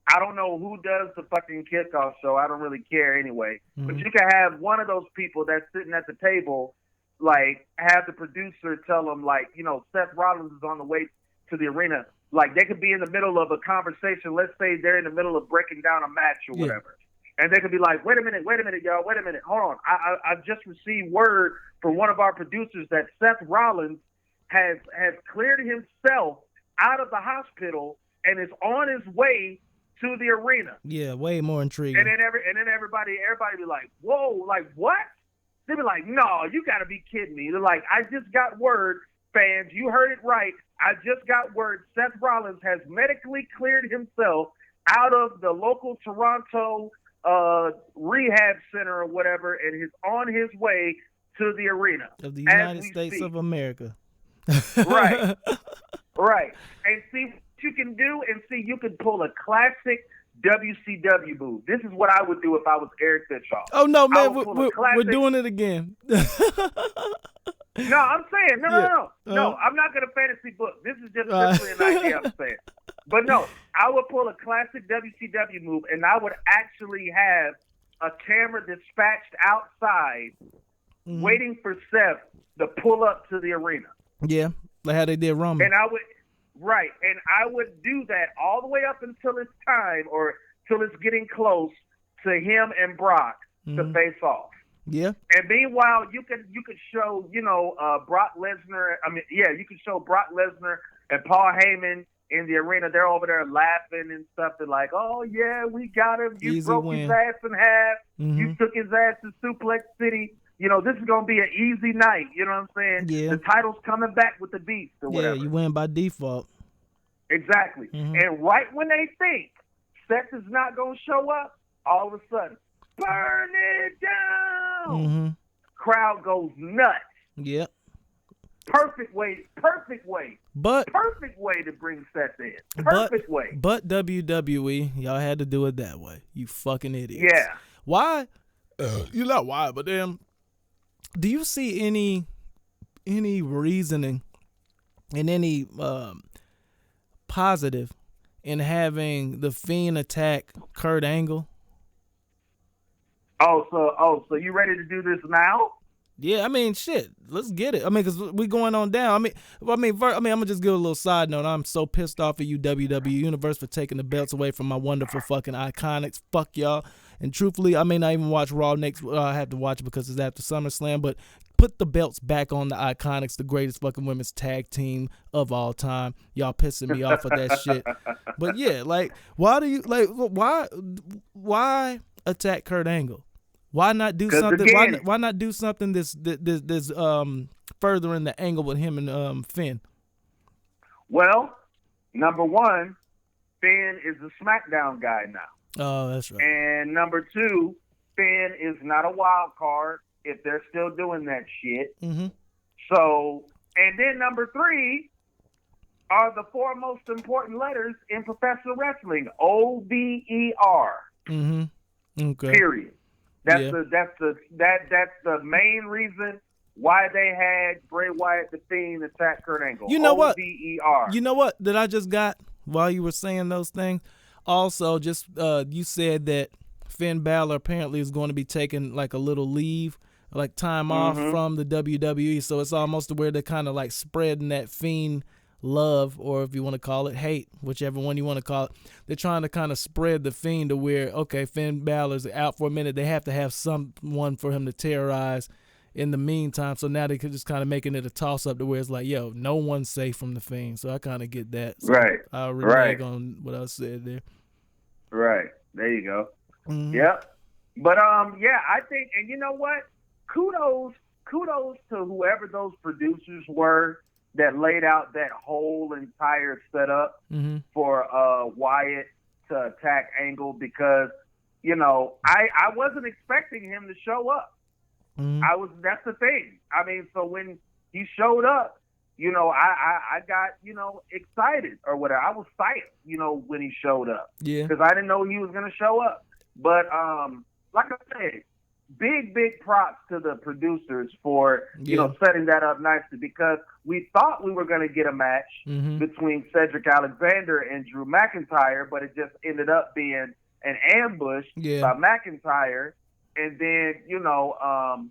I don't know who does the fucking kickoff show. I don't really care anyway. But you can have one of those people that's sitting at the table, like, have the producer tell them, like, Seth Rollins is on the way to the arena. Like, they could be in the middle of a conversation. Let's say they're in the middle of breaking down a match or whatever. And they could be like, wait a minute, y'all, wait a minute. Hold on. I just received word from one of our producers that Seth Rollins has cleared himself out of the hospital and is on his way to the arena. Yeah, way more intriguing. And then everybody be like, whoa, like what? They be like, no, you got to be kidding me. They're like, I just got word, fans, you heard it right. I just got word Seth Rollins has medically cleared himself out of the local Toronto rehab center or whatever, and is on his way to the arena of the United States of America. Right. And see what you can do, and see, you can pull a classic WCW move. This is what I would do if I was Eric Bischoff. Oh no, man, we're doing it again. No, I'm saying no. I'm not gonna fantasy book. This is just simply an idea I'm saying. But no, I would pull a classic WCW move, and I would actually have a camera dispatched outside, waiting for Seth to pull up to the arena. Yeah, like how they did Roman. And I would do that all the way up until it's time, or till it's getting close to him and Brock to face off. Yeah. And meanwhile, you could show, Brock Lesnar. You could show Brock Lesnar and Paul Heyman in the arena. They're over there laughing and stuff. They're like, oh yeah, we got him. You Easy broke win. his ass in half. You took his ass to Suplex City. This is going to be an easy night. You know what I'm saying? Yeah. The title's coming back with the Beast or whatever. Yeah, you win by default. Exactly. And right when they think Seth is not going to show up, all of a sudden, burn it down. Crowd goes nuts. Yep. Perfect way. But perfect way to bring Seth in. Perfect way. But WWE, y'all had to do it that way. You fucking idiots. Yeah. Why? You're not why, but damn. Do you see any reasoning and any positive in having the Fiend attack Kurt Angle? So you ready to do this now? Yeah, I mean, shit. Let's get it. I mean, because we going on down. I'm gonna just give a little side note. I'm so pissed off at you, WWE Universe, for taking the belts away from my wonderful fucking Iconics. Fuck y'all. And truthfully, I may not even watch Raw next. I have to watch it because it's after SummerSlam. But put the belts back on the Iconics, the greatest fucking women's tag team of all time. Y'all pissing me off with that shit. But yeah, like, why do you why attack Kurt Angle? Why not do something? Again, Why not do something this furthering the angle with him and Finn? well, number one, Finn is a SmackDown guy now. Oh, that's right. And number two, Finn is not a wild card if they're still doing that shit. Mm-hmm. So, and then number three are the four most important letters in professional wrestling: OVER. Mm-hmm. Okay. Period. That's Yeah. the main reason why they had Bray Wyatt the Fiend attack Kurt Angle. You know what? OVER. You know what that I just got while you were saying those things? Also, just you said that Finn Balor apparently is going to be taking like a little leave, like time off from the WWE. So it's almost to where they're kind of like spreading that Fiend love, or if you want to call it hate, whichever one you want to call it. They're trying to kind of spread the Fiend to where, okay, Finn Balor's out for a minute. They have to have someone for him to terrorize in the meantime. So now they could just kind of making it a toss-up to where it's like, yo, no one's safe from the Fiend. So I kind of get that. So Right. I'll renege on what I said there. Right. There you go. Mhm. Yep. But yeah, I think, and you know what? Kudos to whoever those producers were that laid out that whole entire setup for Wyatt to attack Angle, because, you know, I wasn't expecting him to show up. That's the thing. I mean, so when he showed up, you know, I got, you know, excited or whatever. I was psyched, you know, when he showed up. Yeah. Because I didn't know he was going to show up. But like I said, big props to the producers for, you know, setting that up nicely, because we thought we were going to get a match between Cedric Alexander and Drew McIntyre, but it just ended up being an ambush by McIntyre. And then, you know,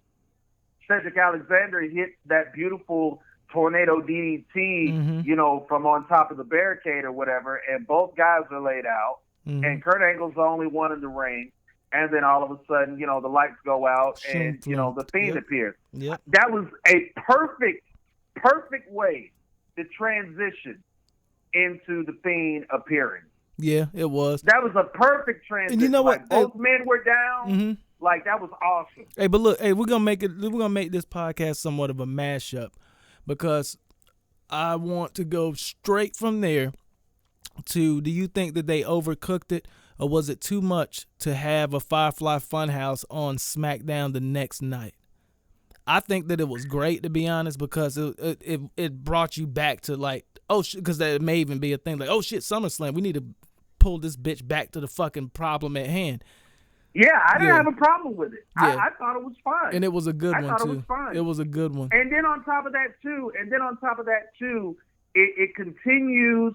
Cedric Alexander hit that beautiful tornado DDT, you know, from on top of the barricade or whatever, and both guys are laid out, and Kurt Angle's the only one in the ring. And then all of a sudden, you know, the lights go out and, you know, the Fiend appears. Yep. That was a perfect way to transition into the Fiend appearing. Yeah, it was. That was a perfect transition. And you know what? Like, both men were down. Like, that was awesome. Hey, but look, hey, we're gonna make this podcast somewhat of a mashup, because I want to go straight from there to, do you think that they overcooked it, or was it too much to have a Firefly Funhouse on SmackDown the next night? I think that it was great, to be honest, because it brought you back to like, oh shit, because that may even be a thing like, oh shit, SummerSlam, we need to pull this bitch back to the fucking problem at hand. Yeah, I didn't have a problem with it. Yeah. I thought it was fine. And it was a good one, too. I thought it was fine. It was a good one. And then on top of that, too, it continues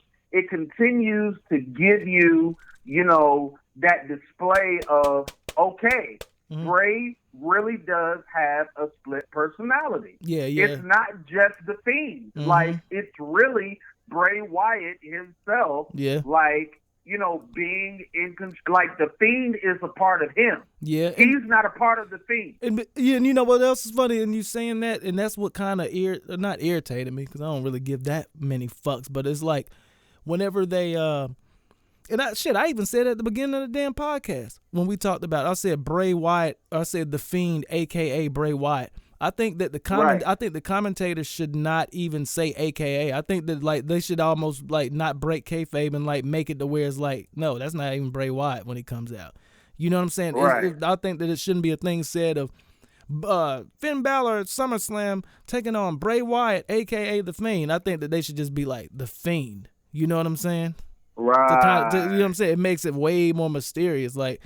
to give you, you know, that display of, okay, Bray really does have a split personality. Yeah, yeah. It's not just the Fiend. Like, it's really Bray Wyatt himself. Yeah. Like, you know, being in control. Like, the Fiend is a part of him. Yeah. He's not a part of the Fiend. And you know what else is funny? And you saying that, and that's what kind of not irritated me, because I don't really give that many fucks, but it's like, whenever they I even said at the beginning of the damn podcast when we talked about it, I said Bray Wyatt, I said the Fiend, aka Bray Wyatt. I think that the commentators should not even say AKA. I think that like they should almost like not break kayfabe and like make it to where it's like, no, that's not even Bray Wyatt when he comes out. You know what I'm saying? Right. I think that it shouldn't be a thing said of Finn Balor at SummerSlam taking on Bray Wyatt, aka the Fiend. I think that they should just be like the Fiend. You know what I'm saying? Right. You know what I'm saying? It makes it way more mysterious. Like,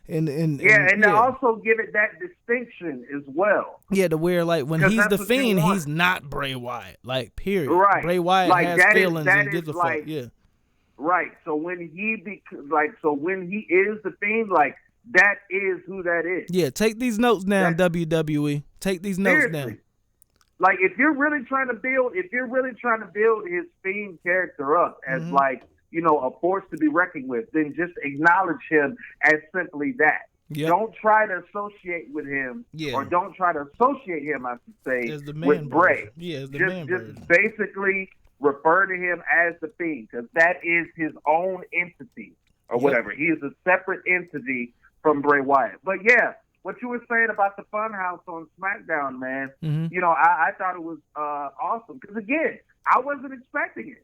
and they also give it that distinction as well. Yeah, to where like when he's the Fiend, he's not Bray Wyatt. Like, period. Right. Bray Wyatt like, has feelings and gives a fuck. Yeah. Right. So when he is the Fiend, like, that is who that is. Yeah. Take these notes down, WWE. Take these notes down. Like, if you're really trying to build his Fiend character up as like, you know, a force to be reckoned with, then just acknowledge him as simply that. Yep. Don't try to associate with him, or don't try to associate him, I should say, with Bray. Yeah, as the man version. Just basically refer to him as the Fiend, because that is his own entity or whatever. He is a separate entity from Bray Wyatt. But yeah, what you were saying about the Funhouse on SmackDown, man, Mm-hmm. you know, I thought it was awesome. Because, again, I wasn't expecting it.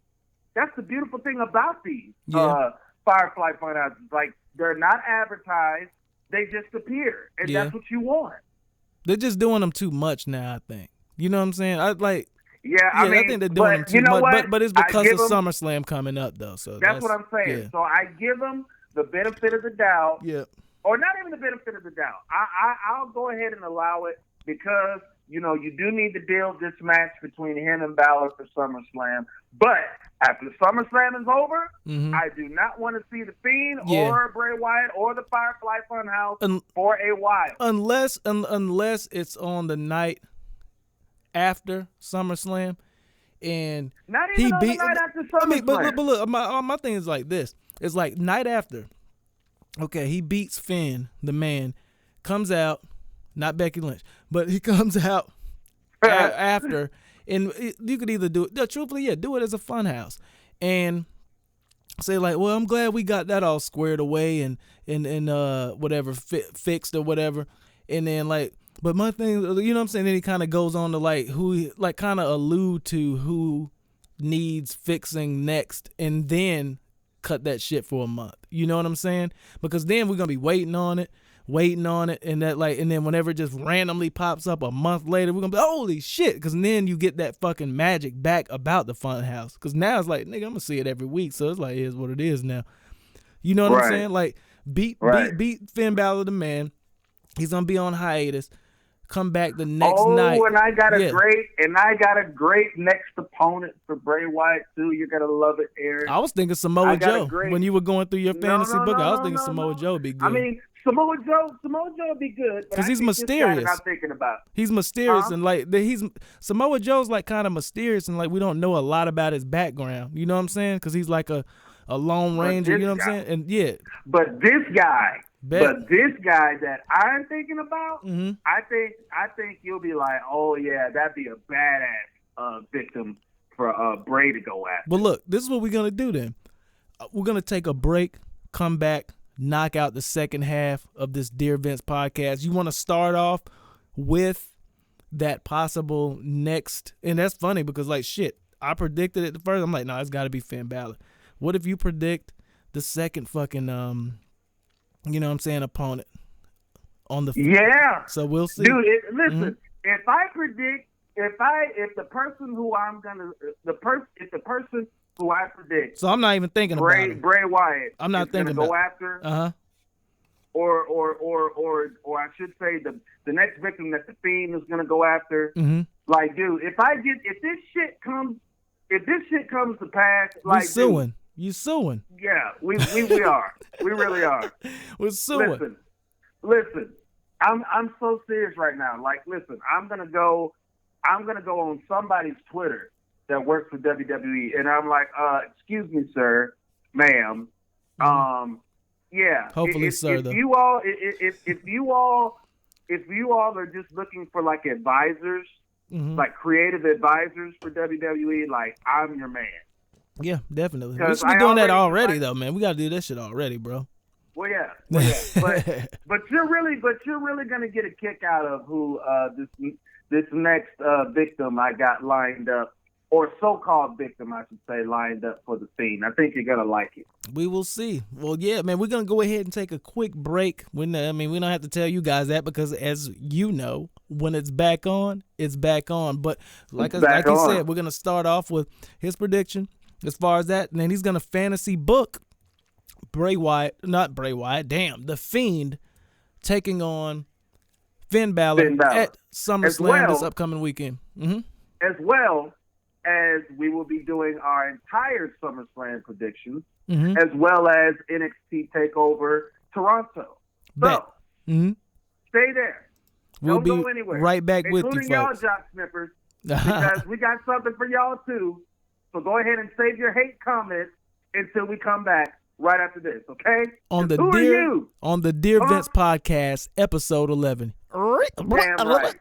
That's the beautiful thing about these Firefly Funhouses. Like, they're not advertised. They just appear. And that's what you want. They're just doing them too much now, I think. You know what I'm saying? I mean, I think they're doing them too you know much. what? But it's because of SummerSlam coming up, though. So that's what I'm saying. Yeah. So I give them the benefit of the doubt. Yeah. Or not even the benefit of the doubt. I'll go ahead and allow it because, you know, you do need to build this match between him and Balor for SummerSlam. But after SummerSlam is over, I do not want to see the Fiend or Bray Wyatt or the Firefly Funhouse for a while. Unless it's on the night after SummerSlam, and not even on the night after SummerSlam. I mean, but look, my thing is like this. It's like night after. Okay, he beats Finn, the man, comes out, not Becky Lynch, but he comes out after, and you could either do it, truthfully, do it as a Funhouse, and say like, well, I'm glad we got that all squared away and whatever fixed or whatever, and then like, but my thing, you know what I'm saying? Then he kind of goes on to like kind of allude to who needs fixing next, and then cut that shit for a month. You know what I'm saying? Because then we're gonna be waiting on it, and that like, and then whenever it just randomly pops up a month later, we're gonna be holy shit. Because then you get that fucking magic back about the Funhouse. Because now it's like, nigga, I'm gonna see it every week, so it's like, it is what it is now. You know what I'm saying? Like beat Finn Balor, the man. He's gonna be on hiatus. Come back the next night. Oh, and I got a great next opponent for Bray Wyatt too. You're gonna love it, Aaron. I was thinking Samoa Joe when you were going through your fantasy book. I was thinking Samoa Joe would be good. I mean, Samoa Joe would be good because he's mysterious. I'm thinking about. He's mysterious and like Samoa Joe's like kind of mysterious and like we don't know a lot about his background. You know what I'm saying? Because he's like a Lone Ranger. You know what I'm saying? And but this guy. But this guy that I'm thinking about, I think you'll be like, oh yeah, that'd be a badass victim for Bray to go after. But look, this is what we're gonna do then. We're gonna take a break, come back, knock out the second half of this Dear Vince podcast. You want to start off with that possible next, and that's funny because like shit, I predicted it the first. I'm like, no, it's got to be Finn Balor. What if you predict the second fucking you know what I'm saying, opponent on the field? Yeah. So we'll see. Dude, listen, if I predict, if the person who I predict. So I'm not even thinking about it. Bray Wyatt. I'm not thinking about go after. Or I should say the next victim that the Fiend is gonna go after. Like, dude, if this shit comes to pass, like, suing. You suing? Yeah, we are. We really are. We're suing. Listen. I'm so serious right now. Like, listen, I'm gonna go on somebody's Twitter that works for WWE, and I'm like, excuse me, sir, ma'am. Yeah. Hopefully, sir. If you all are just looking for like advisors, like creative advisors for WWE, like I'm your man. Yeah, definitely. We should be doing that already, though, man. We got to do that shit already, bro. Well, yeah. But you're really gonna get a kick out of who this next victim I got lined up, or so-called victim, I should say, lined up for the Fiend. I think you're gonna like it. We will see. Well, yeah, man. We're gonna go ahead and take a quick break. We don't have to tell you guys that because, as you know, when it's back on, it's back on. But like he said, we're gonna start off with his prediction. As far as that, and then he's going to fantasy book the Fiend taking on Finn Balor at SummerSlam this upcoming weekend. As well as we will be doing our entire SummerSlam predictions, as well as NXT TakeOver Toronto. So, stay there. Don't go anywhere. Right back with you, folks. Including y'all, Jock Snippers, because we got something for y'all, too. So go ahead and save your hate comments until we come back right after this, okay? On the Dear Vince podcast, episode 11. Damn right.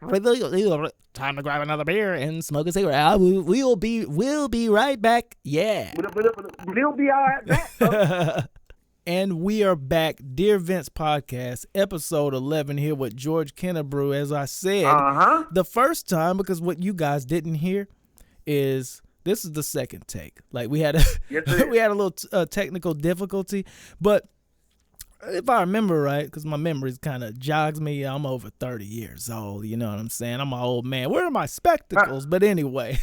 Time to grab another beer and smoke a cigarette. We'll be right back. Yeah. We'll be all right back. And we are back, Dear Vince Podcast, episode 11 here with George Kennebrew. As I said, the first time, because what you guys didn't hear is this is the second take. Like we had a we had a little technical difficulty, but if I remember right, because my memory kind of jogs me, I'm over 30 years old. You know what I'm saying? I'm an old man. Where are my spectacles? But anyway,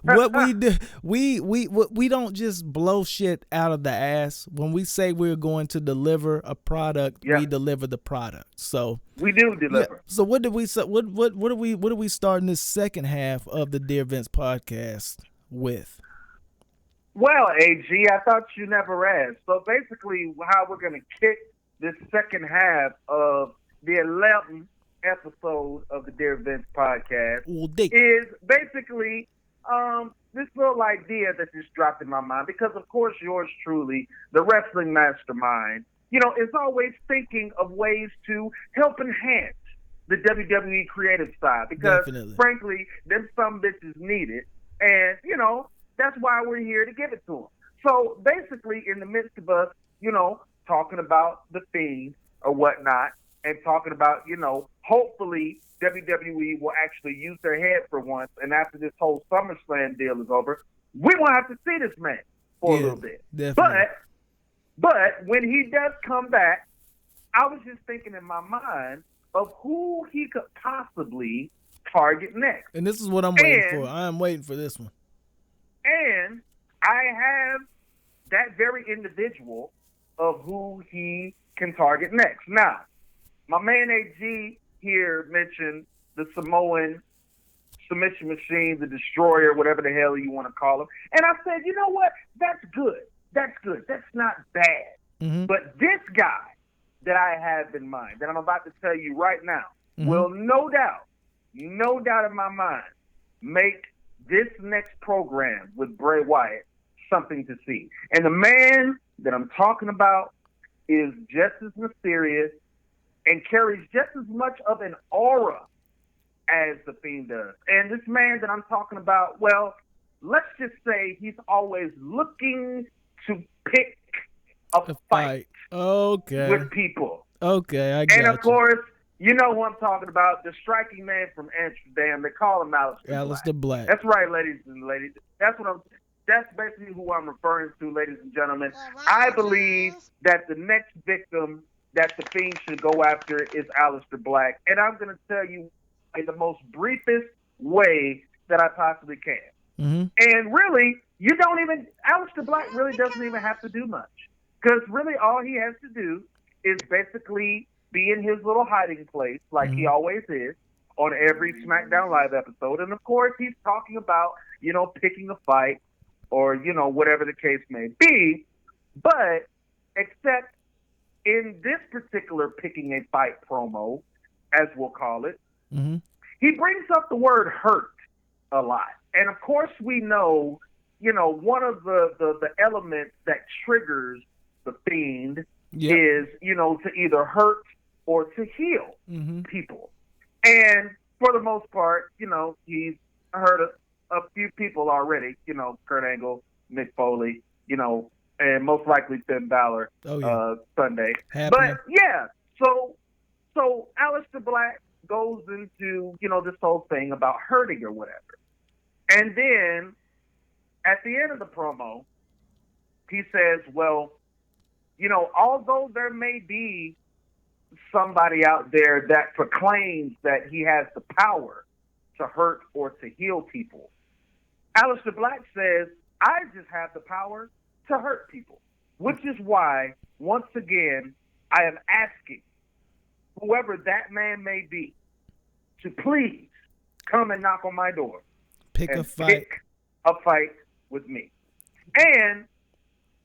what we do, we don't just blow shit out of the ass. When we say we're going to deliver a product, we deliver the product. So we do deliver. Yeah. So what are we starting this second half of the Dear Vince Podcast with? Well, AG, I thought you never asked. So basically, how we're going to kick this second half of the 11th episode of the Dear Vince Podcast is basically this little idea that just dropped in my mind. Because, of course, yours truly, the wrestling mastermind, is always thinking of ways to help enhance the WWE creative side. Because, frankly, them some bitches need it. And, that's why we're here to give it to them. So basically, in the midst of us, talking about the Fiend or whatnot, and talking about, hopefully WWE will actually use their head for once. And after this whole SummerSlam deal is over, we won't have to see this man for a little bit. Definitely. But when he does come back, I was just thinking in my mind of who he could possibly target next. And this is what I'm waiting for. I am waiting for this one. And I have that very individual of who he can target next. Now, my man AG here mentioned the Samoan submission machine, the Destroyer, whatever the hell you want to call him. And I said, you know what? That's good. That's good. That's not bad. Mm-hmm. But this guy that I have in mind, that I'm about to tell you right now, will no doubt in my mind, make this next program with Bray Wyatt something to see. And the man that I'm talking about is just as mysterious and carries just as much of an aura as the Fiend does. And this man that I'm talking about, well, let's just say he's always looking to pick a fight with people. Okay, I got you. And of course, you know who I'm talking about, the striking man from Amsterdam. They call him Aleister Black. That's right, ladies and ladies. That's basically who I'm referring to, ladies and gentlemen. I believe that the next victim that the Fiend should go after is Aleister Black. And I'm going to tell you in the most briefest way that I possibly can. Mm-hmm. And really, Aleister Black really doesn't even have to do much. Because really all he has to do is basically be in his little hiding place like he always is on every SmackDown Live episode. And, of course, he's talking about, picking a fight or, whatever the case may be. But except in this particular picking a fight promo, as we'll call it, he brings up the word hurt a lot. And, of course, we know, one of the elements that triggers the Fiend is, to either hurt or to heal people. And for the most part, he's hurt a few people already, Kurt Angle, Mick Foley, and most likely Finn Balor Sunday. But, yeah, so Aleister Black goes into, this whole thing about hurting or whatever. And then at the end of the promo, he says, well, although there may be somebody out there that proclaims that he has the power to hurt or to heal people, Aleister Black says, I just have the power to hurt people, which is why, once again, I am asking whoever that man may be to please come and knock on my door. Pick a fight with me. And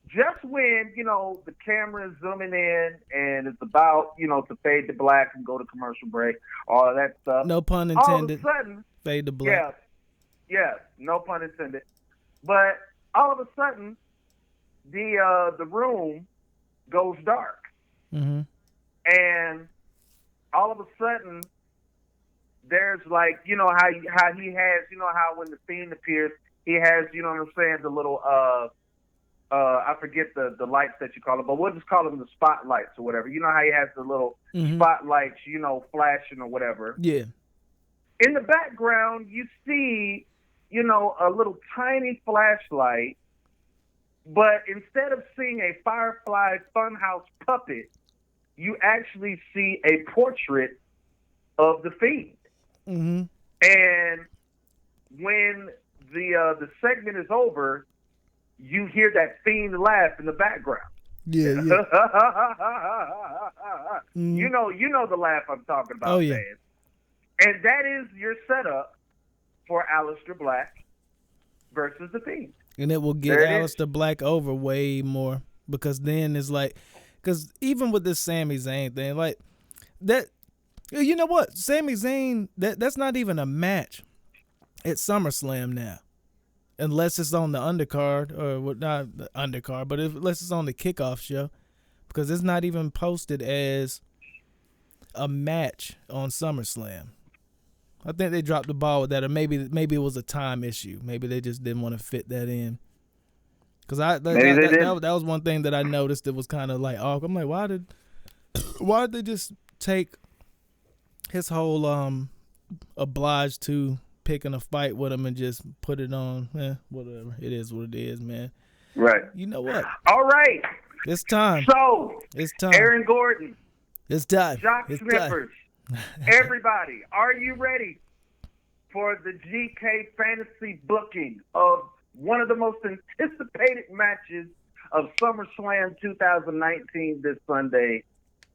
just when, the camera is zooming in and it's about, to fade to black and go to commercial break, all of that stuff. No pun intended. All of a sudden, fade to black. Yeah, no pun intended. But all of a sudden, the room goes dark. Mm-hmm. And all of a sudden, there's like, how he has, how when the Fiend appears, he has, the little I forget the lights that you call them, but we'll just call them the spotlights or whatever. You know how he has the little spotlights, flashing or whatever. Yeah. In the background, you see, a little tiny flashlight, but instead of seeing a Firefly Funhouse puppet, you actually see a portrait of the Fiend. Mm-hmm. And when the segment is over, you hear that Fiend laugh in the background. Yeah. You know the laugh I'm talking about, Oh, yeah. man. And that is your setup for Aleister Black versus the Fiend. And it will get Aleister Black over way more, because then it's like, because even with this Sami Zayn thing, like that, you know what? Sami Zayn, that's not even a match at SummerSlam now, unless it's on the undercard, or not the undercard, but unless it's on the kickoff show, because it's not even posted as a match on SummerSlam. I think they dropped the ball with that, or maybe it was a time issue. Maybe they just didn't want to fit that in. Because that was one thing that I noticed that was kind of like, oh, I'm like, why did they just take his whole obliged to picking a fight with him and just put it on? Whatever. It is what it is, man. Right. You know what? All right. It's time. So, it's time. Aaron Gordon. It's time. Jock Snippers. Everybody, are you ready for the GK fantasy booking of one of the most anticipated matches of SummerSlam 2019 this Sunday?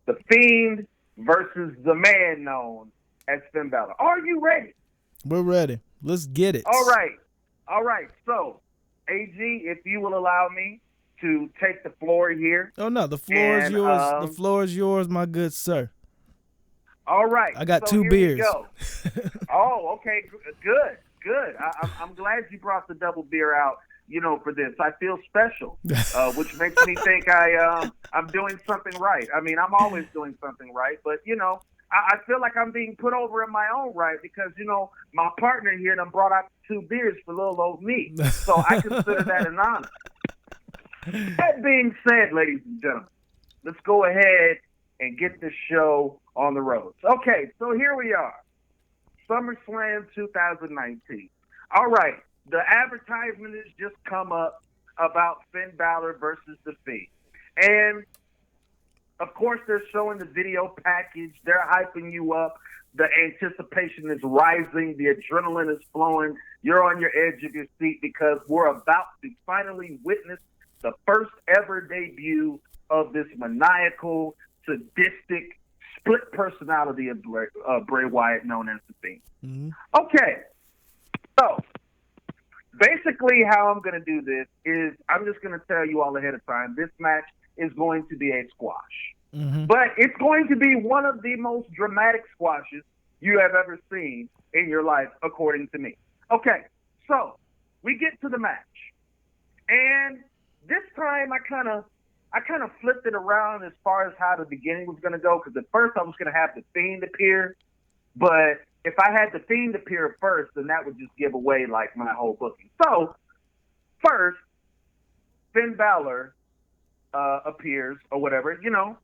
The Fiend versus the man known as Finn Balor. Are you ready? We're ready. Let's get it. All right. So, AG, if you will allow me to take the floor here. Oh, no. The floor is yours. The floor is yours, my good sir. All right. I got so 2 beers. Go. Oh, okay. Good. I'm glad you brought the double beer out, for this. I feel special, which makes me think I'm doing something right. I mean, I'm always doing something right, but, I feel like I'm being put over in my own right because, my partner here done brought out 2 beers for little old me. So I consider that an honor. That being said, ladies and gentlemen, let's go ahead and get this show on the road. Okay, so here we are. SummerSlam 2019. All right, the advertisement has just come up about Finn Balor versus The Fiend. And, of course, they're showing the video package. They're hyping you up. The anticipation is rising. The adrenaline is flowing. You're on your edge of your seat because we're about to finally witness the first ever debut of this maniacal, sadistic, split personality of Bray Wyatt, known as the Fiend. Mm-hmm. Okay, so basically how I'm going to do this is I'm just going to tell you all ahead of time, this match is going to be a squash. Mm-hmm. But it's going to be one of the most dramatic squashes you have ever seen in your life, according to me. Okay, so we get to the match. And this time I kind of flipped it around as far as how the beginning was going to go, because at first I was going to have the Fiend appear, but if I had the Fiend appear first, then that would just give away like my whole booking. So first, Finn Balor appears or whatever,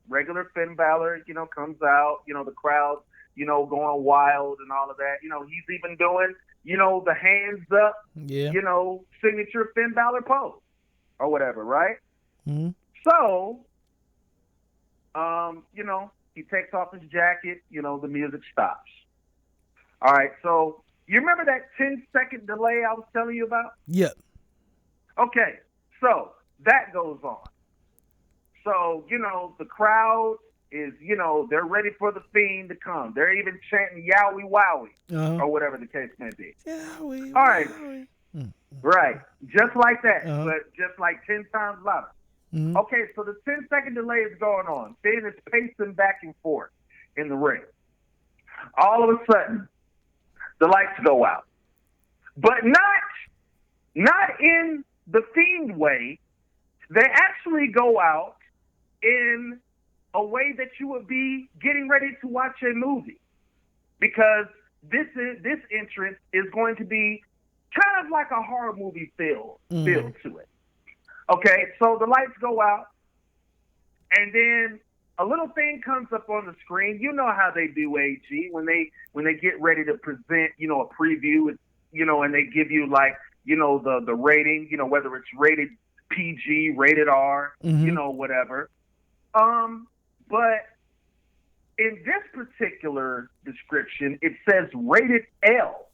regular Finn Balor, comes out, the crowd, going wild and all of that. He's even doing, the hands up, signature Finn Balor pose or whatever, right? Mm-hmm. So, he takes off his jacket, the music stops. All right, so you remember that 10-second delay I was telling you about? Yep. Okay, so that goes on. So, the crowd is, they're ready for the Fiend to come. They're even chanting Yowie Wowie, or whatever the case may be. Yowie, all right. Wowie. Right, just like that, but just like 10 times louder. Mm-hmm. Okay, so the 10-second delay is going on. Fiend is pacing back and forth in the ring. All of a sudden, the lights go out. But not in the Fiend way. They actually go out in a way that you would be getting ready to watch a movie. Because this entrance is going to be kind of like a horror movie feel to it. Okay, so the lights go out, and then a little thing comes up on the screen. You know how they do, AG, when they get ready to present, you know, a preview, you know, and they give you like, you know, the rating, you know, whether it's rated PG, rated R, you know, whatever. But in this particular description, it says rated L.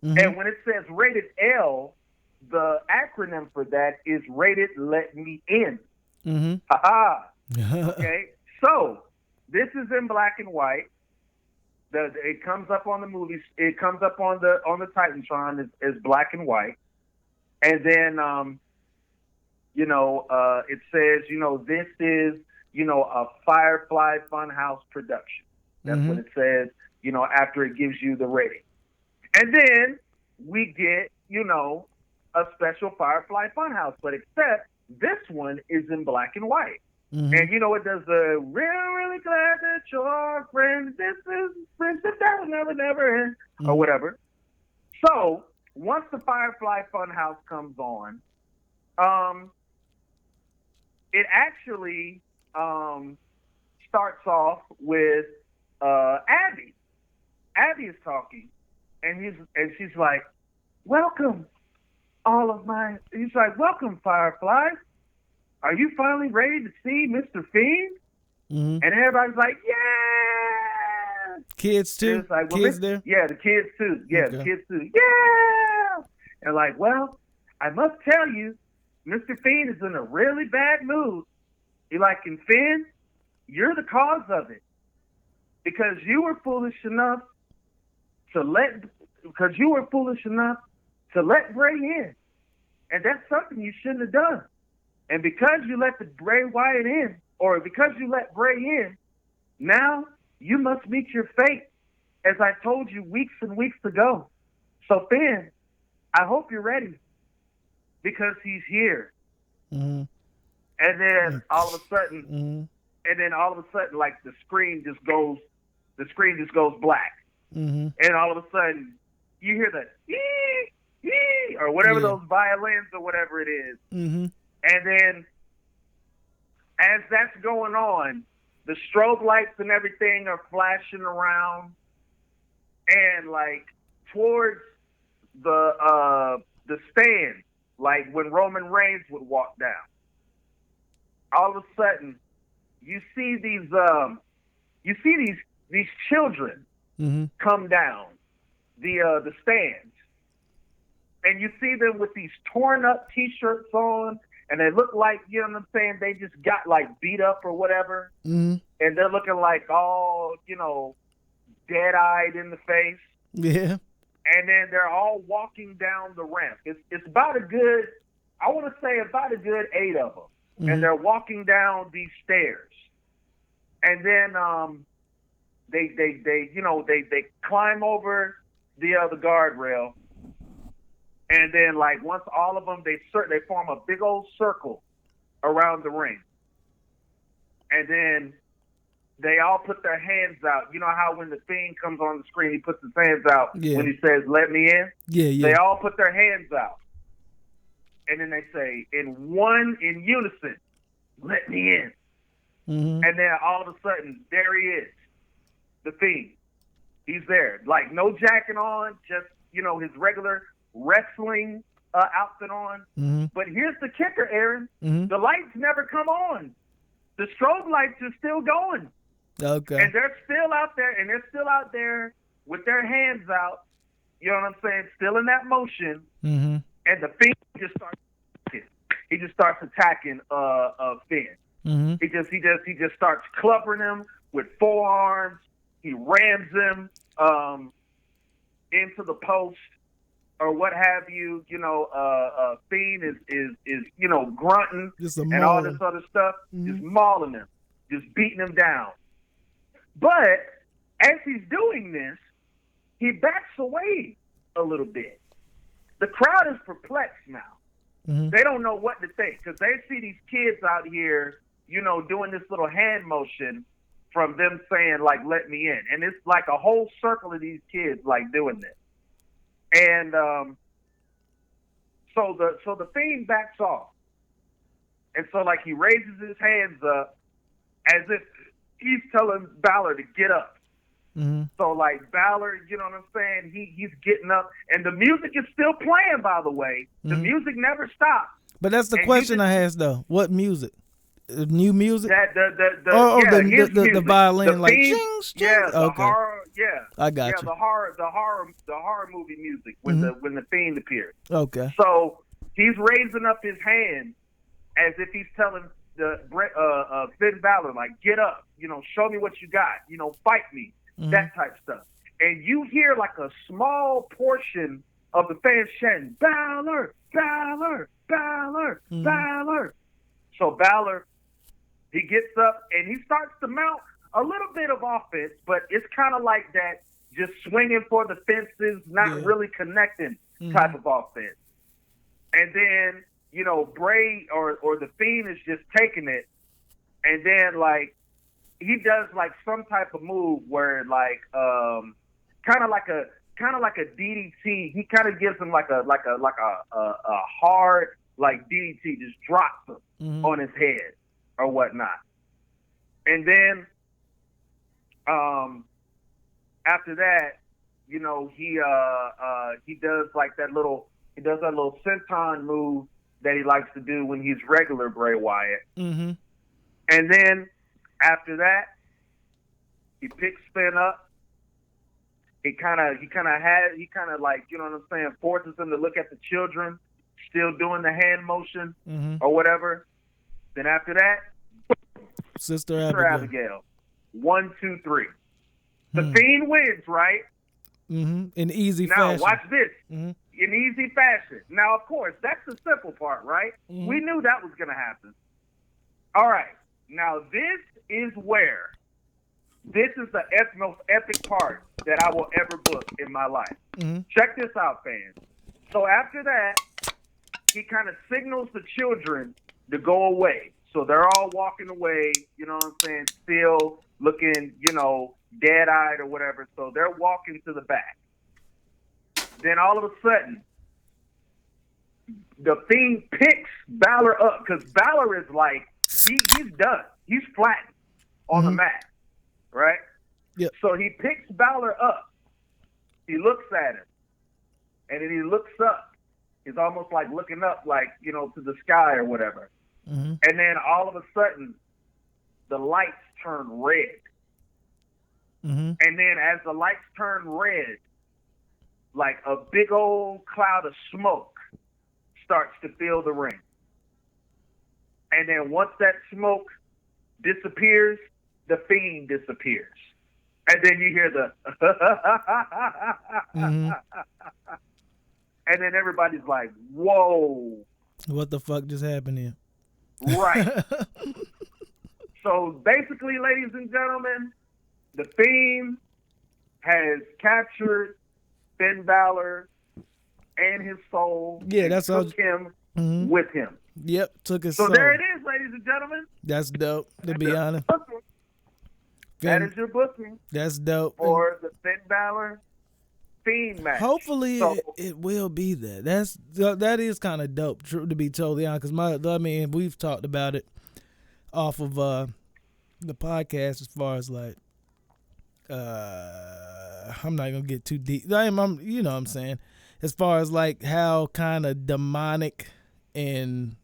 And when it says rated L, the acronym for that is rated let me in. Ha-ha. Okay. So this is in black and white. It comes up on the movies. It comes up on the Titantron as black and white. And then, you know, it says, you know, this is, you know, a Firefly Funhouse production. That's what it says, you know, after it gives you the rating. And then we get, you know, a special Firefly Funhouse, but except this one is in black and white. And, you know, it does the really glad that you're friends. This is friendship that will never end, or whatever. So once the Firefly Funhouse comes on, it actually starts off with Abby. Abby is talking, and she's like, "Welcome, He's like, "Welcome, Fireflies. Are you finally ready to see Mr. Fiend?" And everybody's like, "Yeah!" Kids too? Like, well, kids there? Yeah, the kids too. Yeah, okay. The kids too. Yeah! And like, well, I must tell you, Mr. Fiend is in a really bad mood. You're like, and Finn, you're the cause of it. Because you were foolish enough to let Bray in. And that's something you shouldn't have done. And because you let the Bray Wyatt in, or because you let Bray in, now you must meet your fate, as I told you weeks and weeks ago. So Finn, I hope you're ready, because he's here. And then all of a sudden, like the screen just goes black. And all of a sudden, you hear the ee, ee, or whatever those violins or whatever it is. And then, as that's going on, the strobe lights and everything are flashing around, and like towards the stand, like when Roman Reigns would walk down. All of a sudden, you see these children come down the stands, and you see them with these torn up T-shirts on. And they look like, you know what I'm saying, they just got like beat up or whatever. And they're looking like all, you know, dead-eyed in the face. Yeah. And then they're all walking down the ramp. It's about a good, I want to say about a good 8 of them. And they're walking down these stairs. And then they climb over the guardrail. And then, like, once all of them, they form a big old circle around the ring. And then they all put their hands out. You know how when the Fiend comes on the screen, he puts his hands out when he says, "Let me in"? Yeah. They all put their hands out. And then they say, in unison, "Let me in." And then all of a sudden, there he is, the Fiend. He's there. Like, no jacket on, just, you know, his regular wrestling outfit on. But here's the kicker, Aaron. The lights never come on. The strobe lights are still going. Okay. And they're still out there, with their hands out, you know what I'm saying, still in that motion. And the Fiend just starts attacking Finn. He just starts clubbering him with forearms. He rams him into the post or what have you. You know, Fiend is you know, grunting and all this other stuff, just mauling him, just beating him down. But as he's doing this, he backs away a little bit. The crowd is perplexed now. They don't know what to think, because they see these kids out here, you know, doing this little hand motion from them saying, like, "Let me in." And it's like a whole circle of these kids, like, doing this. And so the Fiend backs off. And so, like, he raises his hands up as if he's telling Balor to get up. Mm-hmm. So, like, Balor, you know what I'm saying? He's getting up. And the music is still playing, by the way. The music never stops. But that's the question I asked, though. What music? New music? The violin, the like, Fiend, ching, yeah, the okay. horror, I got you. The horror movie music when the Fiend appeared. Okay. So he's raising up his hand as if he's telling Finn Balor, like, get up, you know, show me what you got, you know, fight me, that type stuff. And you hear like a small portion of the fans chanting, Balor, Balor, Balor, Balor. So Balor, he gets up and he starts to mount a little bit of offense, but it's kind of like that, just swinging for the fences, not really connecting type of offense. And then, you know, Bray or the Fiend is just taking it, and then like he does like some type of move where like kind of like a DDT. He kind of gives him like a hard like DDT, just drops him on his head or whatnot. And then after that, you know, he does that little senton move that he likes to do when he's regular Bray Wyatt. Mm-hmm. And then after that, he picks Finn up. He kind of like, you know what I'm saying, forces him to look at the children, still doing the hand motion or whatever. Then after that, Sister Abigail. 1, 2, 3. The Fiend wins, right? In easy now, fashion. Watch this. In easy fashion. Now, of course, that's the simple part, right? We knew that was going to happen. All right. Now, this is the most epic part that I will ever book in my life. Check this out, fans. So after that, he kind of signals the children to go away. So they're all walking away, you know what I'm saying, still looking, you know, dead-eyed or whatever. So they're walking to the back. Then all of a sudden, the Fiend picks Balor up because Balor is like, he's done. He's flattened on the mat, right? Yep. So he picks Balor up. He looks at him. And then he looks up. He's almost like looking up, like, you know, to the sky or whatever. And then all of a sudden, the lights turn red. And then as the lights turn red, like a big old cloud of smoke starts to fill the ring. And then once that smoke disappears, the Fiend disappears. And then you hear the and then everybody's like, whoa. What the fuck just happened here? Right. So basically, ladies and gentlemen, the Fiend has captured Finn Balor and his soul. Yeah, that's took him with him. Yep, took his soul. So there it is, ladies and gentlemen. That's dope, to be honest. That is your booking. That's dope. For the Finn Balor Fiend match. Hopefully it will be that. That is kind of dope, to be totally honest. Because we've talked about it off of the podcast as far as like, I'm not gonna get too deep. I'm you know what I'm saying, as far as like how kind of demonic and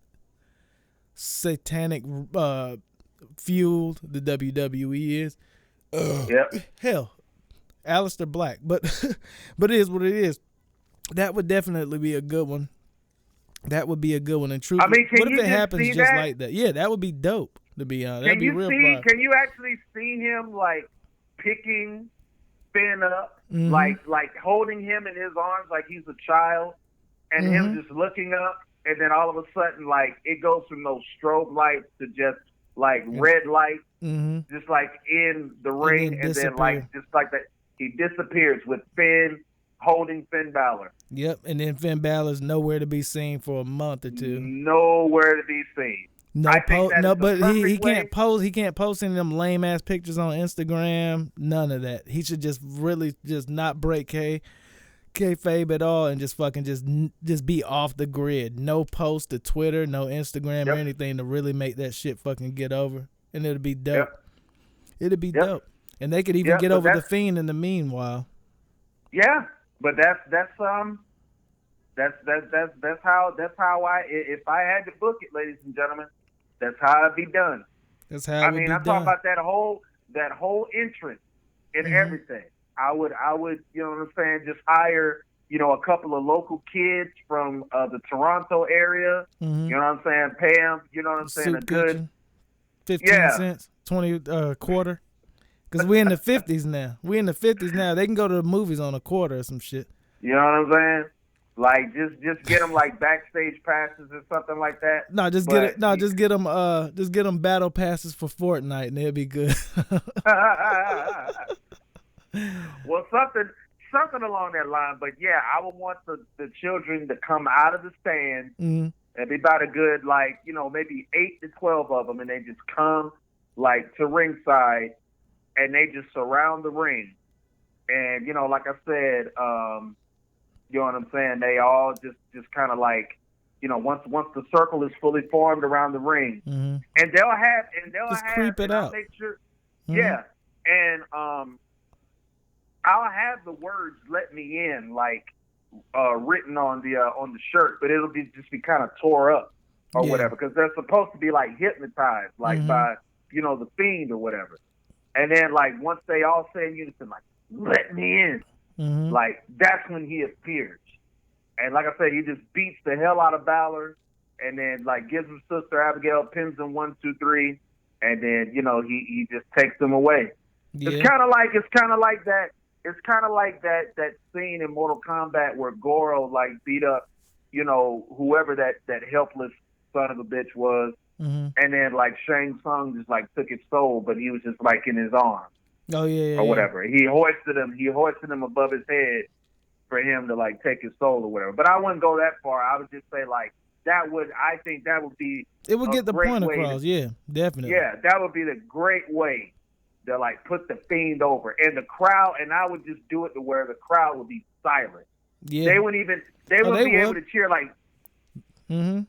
satanic fueled the WWE is. Hell, Aleister Black, but it is what it is. That would definitely be a good one. That would be a good one. And truth, I mean, what if it happens just like that? Yeah, that would be dope. To be honest, that'd be real. Can you actually see him like picking Finn up, like holding him in his arms like he's a child, and him just looking up, and then all of a sudden, like it goes from those strobe lights to just like red light, just like in the ring, and then like just like that, he disappears with Finn holding Finn Balor. Yep, and then Finn Balor's nowhere to be seen for a month or two. Nowhere to be seen. But he can't post. He can't post any of them lame ass pictures on Instagram. None of that. He should just really just not break kayfabe at all and just fucking just be off the grid. No post to Twitter, no Instagram or anything to really make that shit fucking get over. And it'll be dope. It'll be dope. And they could even get over the Fiend in the meanwhile. Yeah, but that's how if I had to book it, ladies and gentlemen, that's how it'd be done. That's how I'm talking about that whole entrance and everything. I would, you know what I'm saying, just hire, a couple of local kids from the Toronto area. You know what I'm saying? Pay them, you know what I'm saying, Soup a good kitchen, 15 cents, 20 quarter. Because we're in the 50s now. They can go to the movies on a quarter or some shit. You know what I'm saying? Like just get them like backstage passes or something like that. No, just get them battle passes for Fortnite and they'll be good. Well, something along that line. But yeah, I would want the children to come out of the stand and be about a good maybe 8 to 12 of them, and they just come like to ringside and they just surround the ring. And like I said, you know what I'm saying? They all just kind of like, once the circle is fully formed around the ring, and they'll have creep it out. Make sure, yeah, and I'll have the words "Let me in" like written on the shirt, but it'll just be kind of tore up or whatever, because they're supposed to be like hypnotized, like by the Fiend or whatever. And then like once they all say in unison, like "Let me in." Like that's when he appears, and like I said, he just beats the hell out of Balor, and then like gives him Sister Abigail, pins him 1, 2, 3, and then he just takes them away. Yeah. It's kind of like that scene in Mortal Kombat where Goro like beat up whoever that helpless son of a bitch was, and then like Shang Tsung just like took his soul, but he was just like in his arms. Oh yeah, or whatever. He hoisted him above his head for him to like take his soul or whatever. But I wouldn't go that far. I would just say like I think that would be. It would get the point across. Yeah, definitely. Yeah, that would be the great way to like put the Fiend over, and the crowd. And I would just do it to where the crowd would be silent. Yeah, they wouldn't be able to cheer like.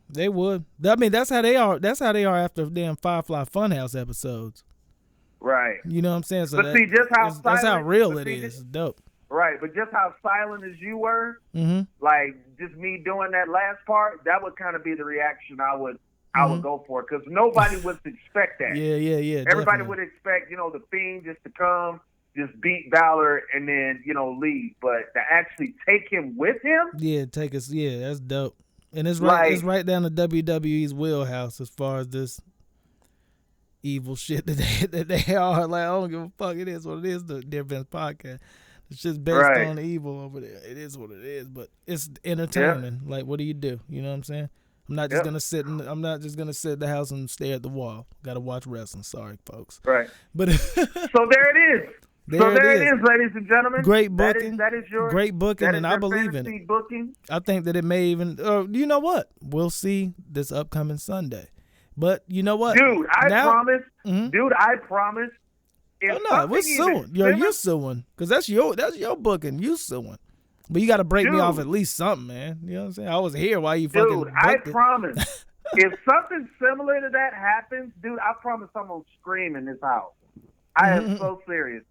They would. I mean, that's how they are. That's how they are after damn Firefly Funhouse episodes. Right. You know what I'm saying? So but see, just how silent, that's how real it is. It's dope. Right, but just how silent as you were, like just me doing that last part, that would kind of be the reaction I would go for, because nobody would expect that. Yeah. Everybody would expect, the Fiend just to come, just beat Balor, and then leave. But to actually take him with him, that's dope. And it's right, it's right down to WWE's wheelhouse as far as this evil shit that they are. Like, I don't give a fuck. It is what it is. The Difference podcast. It's just based on evil over there. It is what it is, but it's entertainment. Yeah. Like, what do? You know what I'm saying? I'm not just gonna sit. I'm not just gonna sit in the house and stare at the wall. Got to watch wrestling. Sorry, folks. Right. But so there it is. There it is, ladies and gentlemen. Great booking. That is your great booking, and I believe in it. Booking. I think that it may even. You know what? We'll see this upcoming Sunday. But you know what, dude? I promise. Dude, I promise. Oh no, we're suing. You're suing because that's your booking. You suing, but you got to break me off at least something, man. You know what I'm saying? I was here while you fucking. Dude, I promise. If something similar to that happens, dude, I promise I'm gonna scream in this house. I am so serious.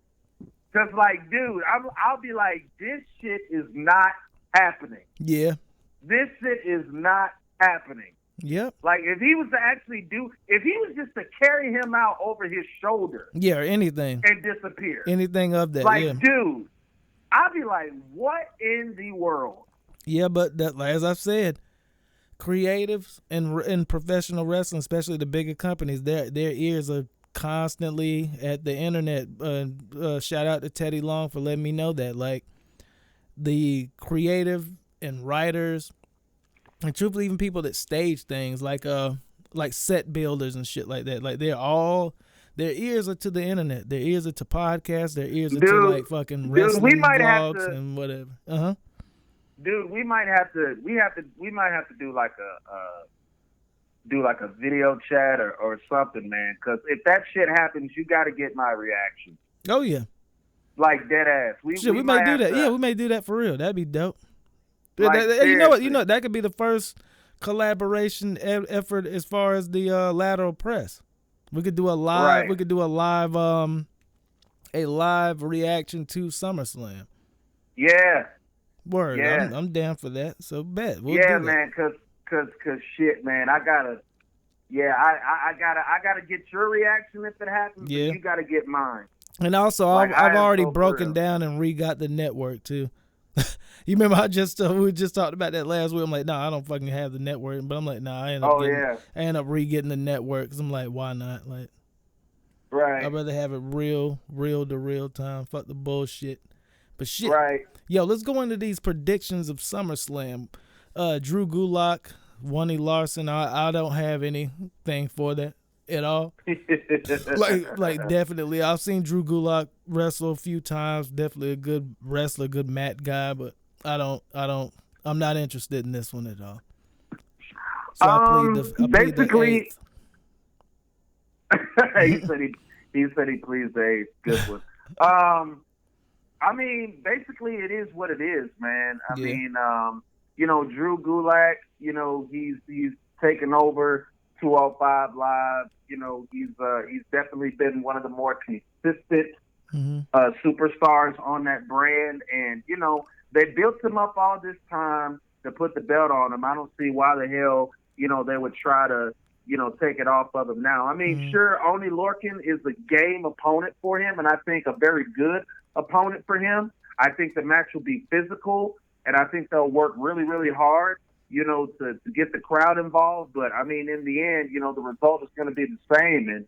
Cause like, dude, I'll be like, this shit is not happening. Yeah. This shit is not happening. Yep. Like, if he was just to carry him out over his shoulder. Yeah, or anything. And disappear. Anything of that, like, dude, I'd be like, what in the world? Yeah, but as I've said, creatives in professional wrestling, especially the bigger companies, their ears are constantly at the internet. Shout out to Teddy Long for letting me know that. Like, the creative and writers, and truthfully, even people that stage things, like set builders and shit like that, like their ears are to the internet. Their ears are to podcasts. Their ears are to like fucking wrestling vlogs and whatever. Dude, we might have to do like a video chat or something, man. Because if that shit happens, you got to get my reaction. Oh yeah. Like dead ass. We may might do have that. to- Yeah, we may do that for real. That'd be dope. Like, You know what? seriously. That could be the first collaboration effort as far as the lateral press. We could do a live. Right. We could do a live reaction to SummerSlam. Yeah. Word. Yeah. I'm down for that. So bet. We'll Yeah, do that. man, cause shit, man, I gotta get your reaction if it happens. Yeah. But you gotta get mine. And also, Like, I I've am already so for broken real. down and re-got the network too. You remember we just talked about that last week. I'm like, I don't fucking have the network. But I'm like, I end up I end up re-getting the network because I'm like, why not? Like, Right. I'd rather have it real to real time. Fuck the bullshit. But shit. Right. Yo, let's go into these predictions of SummerSlam. Drew Gulak, Wonnie Larson. I don't have anything for that at all. like definitely. I've seen Drew Gulak wrestle a few times. Definitely a good wrestler, good mat guy, but I'm not interested in this one at all. So I plead basically, the eighth. he said he pleased the eighth. Good one. I mean, basically, it is what it is, man. I mean, Drew Gulak, he's taken over 205 Live. He's definitely been one of the more consistent superstars on that brand, and they built him up all this time to put the belt on him. I don't see why the hell they would try to take it off of him now. I mean, sure, Oney Lorcan is a game opponent for him, and I think a very good opponent for him. I think the match will be physical, and I think they'll work really, really hard, to get the crowd involved. But, I mean, in the end, the result is going to be the same. And,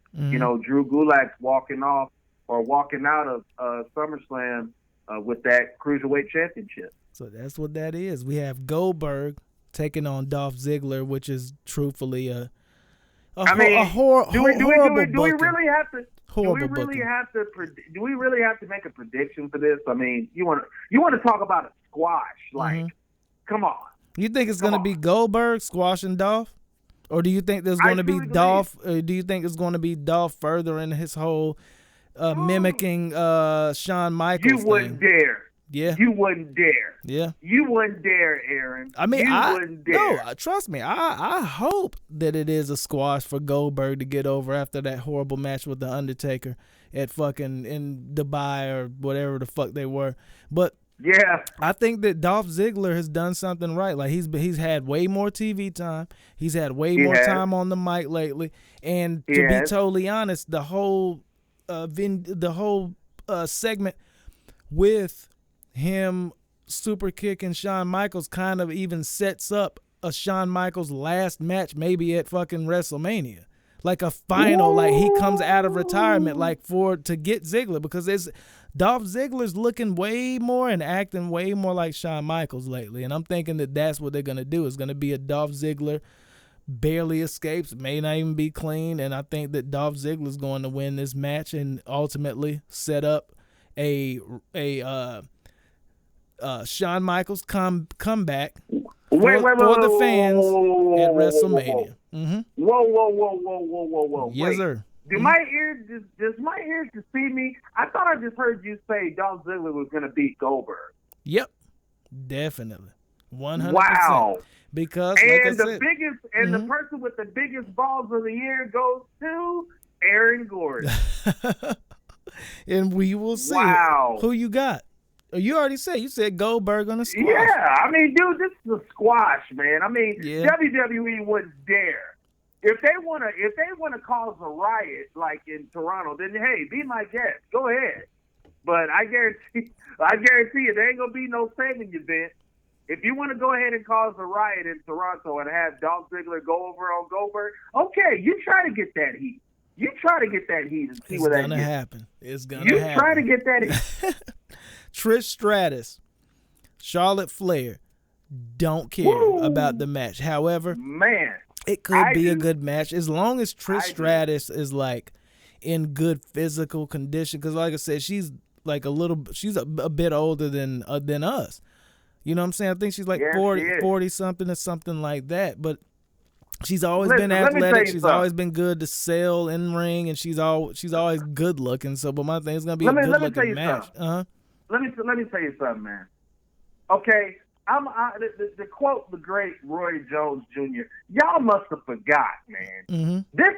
Drew Gulak's walking out of SummerSlam with that Cruiserweight Championship. So that's what that is. We have Goldberg taking on Dolph Ziggler, which is truthfully a horrible do we really have to? Horrible Do we really have to make a prediction for this? I mean, you want to talk about a squash? Like, come on. You think it's going to be Goldberg squashing Dolph, or do you think there's going to be Dolph? Do you think it's going to be Dolph further in his whole mimicking Shawn Michaels? You wouldn't dare. Yeah. You wouldn't dare. Yeah. You wouldn't dare, Aaron. I mean, wouldn't dare. No, trust me. I hope that it is a squash for Goldberg to get over after that horrible match with The Undertaker at fucking in Dubai or whatever the fuck they were. But yeah, I think that Dolph Ziggler has done something right. Like he's had way more TV time. He's had way more time on the mic lately. And to be totally honest, the whole segment with him super kicking Shawn Michaels kind of even sets up a Shawn Michaels last match maybe at fucking WrestleMania. Like a final, like he comes out of retirement to get Ziggler, because Dolph Ziggler's looking way more and acting way more like Shawn Michaels lately. And I'm thinking that that's what they're going to do. It's going to be a Dolph Ziggler barely escapes, may not even be clean. And I think that Dolph Ziggler's going to win this match and ultimately set up a Shawn Michaels comeback for the fans at WrestleMania. Whoa. Yes, Wait. sir. Does my ears deceive me? I thought I just heard you say Dolph Ziggler was going to beat Goldberg. Yep, definitely, 100%. Wow. Because the person with the biggest balls of the year goes to Aaron Gordon. And we will see who you got. You already said. You said Goldberg on the squash. Yeah, I mean, dude, this is a squash, man. I mean, WWE wouldn't dare. If they wanna cause a riot like in Toronto, then hey, be my guest. Go ahead. But I guarantee you, there ain't gonna be no saving event. If you want to go ahead and cause a riot in Toronto and have Dolph Ziggler go over on Goldberg, okay, you try to get that heat. You try to get that heat and see what that gonna gets. happen. It's gonna You happen. try to get that heat. Trish Stratus, Charlotte Flair, don't care about the match. However, man, it could be a good match as long as Trish Stratus is like in good physical condition. Because like I said, she's like she's a bit older than us. You know what I'm saying? I think she's like 40 something or something like that. But She's always been athletic. She's always been good to sell in ring, and she's always good looking. So, but my thing is gonna be a good looking match. Let me tell you something, man. Okay, to quote the great Roy Jones Jr. Y'all must have forgot, man. Mm-hmm. This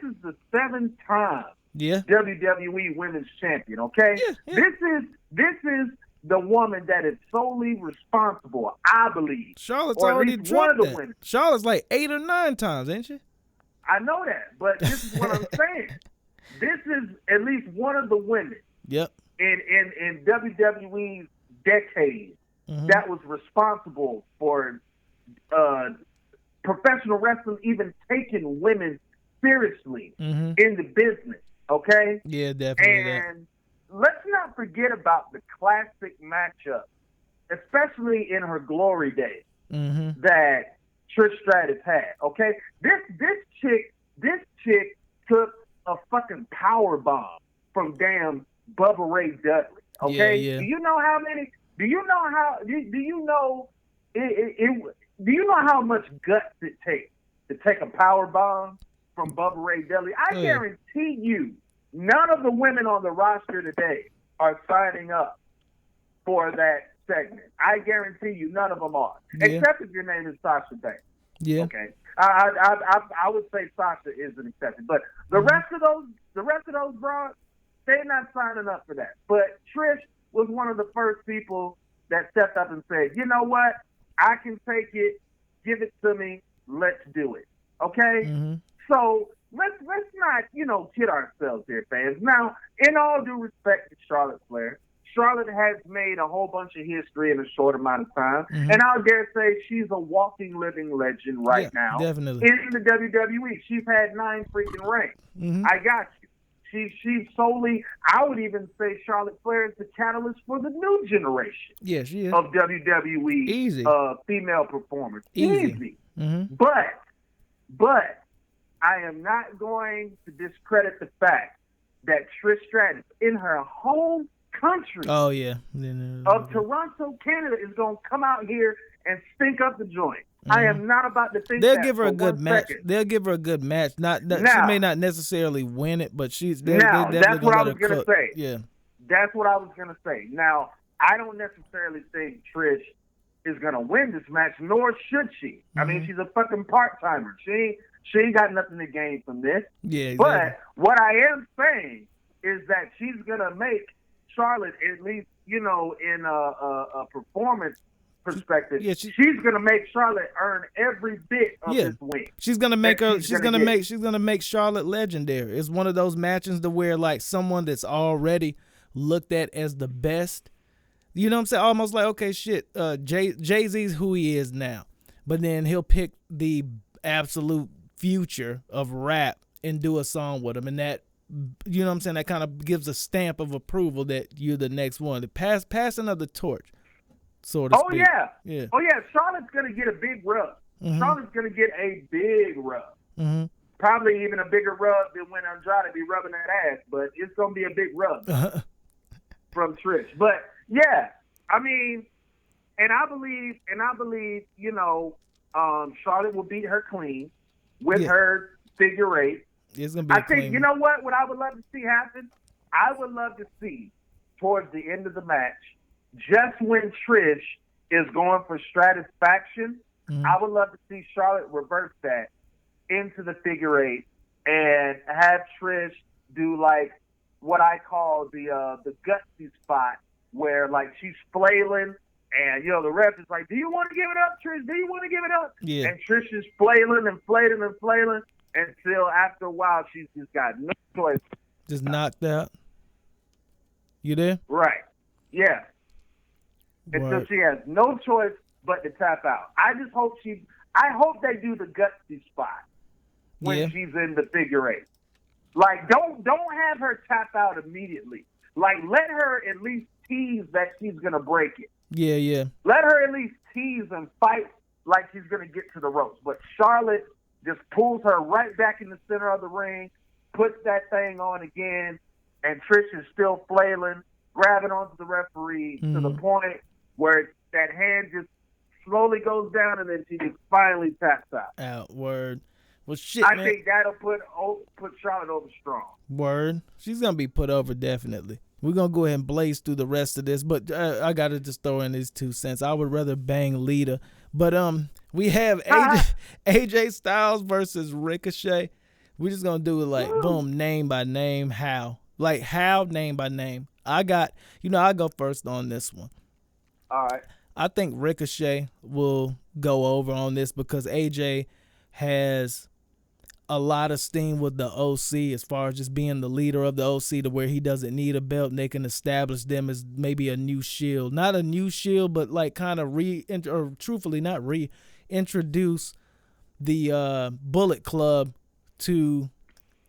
is the 7th time WWE Women's Champion. Okay, this is the woman that is solely responsible, I believe. Charlotte's already dropped that. Charlotte's like 8 or 9 times, ain't she? I know that, but this is what I'm saying. This is at least one of the women. Yep. In WWE's decade that was responsible for professional wrestling even taking women seriously in the business. Okay. Yeah, definitely. And let's not forget about the classic matchup, especially in her glory days, that Trish Stratus had. Okay, this chick took a fucking power bomb from damn Bubba Ray Dudley. Okay, yeah. Do you know how many? Do you know how? Do you know? Do you know how much guts it takes to take a power bomb from Bubba Ray Dudley? I guarantee you, none of the women on the roster today are signing up for that segment. I guarantee you, none of them are, except if your name is Sasha Banks. Yeah. Okay. I would say Sasha is an exception, but the rest of those broads, they're not signing up for that. But Trish was one of the first people that stepped up and said, "You know what? I can take it. Give it to me. Let's do it." Okay. So let's not, kid ourselves here, fans. Now, in all due respect to Charlotte Flair, Charlotte has made a whole bunch of history in a short amount of time, and I'll dare say she's a walking, living legend right now. Definitely. In the WWE. She's had 9 freaking reigns. I got you. She's solely, I would even say Charlotte Flair is the catalyst for the new generation of WWE female performers. Easy. But I am not going to discredit the fact that Trish Stratus, in her home country of Toronto, Canada, is going to come out here and stink up the joint. I am not about to think they'll give her a good match. They'll give her a good match. She may not necessarily win it, but that's what I was going to say. Yeah, that's what I was going to say. Now, I don't necessarily think Trish is going to win this match, nor should she. I mean, she's a fucking part-timer. She ain't got nothing to gain from this. Yeah, exactly. But what I am saying is that she's going to make Charlotte, at least, in a performance perspective, she's going to make Charlotte earn every bit of this win. She's going to make her. She's going to make Charlotte legendary. It's one of those matches to where like someone that's already looked at as the best. You know what I'm saying? Almost like, okay, shit. Jay-Z's who he is now, but then he'll pick the absolute future of rap and do a song with him, and that, you know what I'm saying, that kind of gives a stamp of approval that you're the next one. The passing of the torch, so to speak. Yeah. Charlotte's gonna get a big rub. Charlotte's gonna get a big rub. Probably even a bigger rub than when Andrade be rubbing that ass, but it's gonna be a big rub from Trish. But yeah, I mean, and I believe, Charlotte will beat her clean with her figure 8. It's gonna be I think, you know what I would love to see happen? I would love to see, towards the end of the match, just when Trish is going for Stratusfaction, I would love to see Charlotte reverse that into the figure 8 and have Trish do like what I call the gutsy spot, where like she's flailing and the ref is like, "Do you want to give it up, Trish? Do you want to give it up?" Yeah. And Trish is flailing and flailing and flailing until after a while she's just got no choice. Just knocked out. You there? Right. Yeah. Until she has no choice but to tap out. I hope they do the gutsy spot when she's in the figure 8. Like, don't have her tap out immediately. Like, let her at least tease that she's gonna break it. Yeah. Let her at least tease and fight like she's gonna get to the ropes. But Charlotte just pulls her right back in the center of the ring, puts that thing on again, and Trish is still flailing, grabbing onto the referee to the point where that hand just slowly goes down, and then she just finally taps out. Word. Well, shit, I man. think that'll put Charlotte over strong. Word. She's going to be put over, definitely. We're going to go ahead and blaze through the rest of this, but I got to just throw in these 2 cents. I would rather bang Lita. But we have AJ Styles versus Ricochet. We're just going to do it like, boom, name by name, how. Like, how, name by name. I go first on this one. All right. I think Ricochet will go over on this because AJ has a lot of steam with the OC as far as just being the leader of the OC to where he doesn't need a belt and they can establish them as maybe a new Shield. Not a new Shield, but like kind of reintroduce the Bullet Club to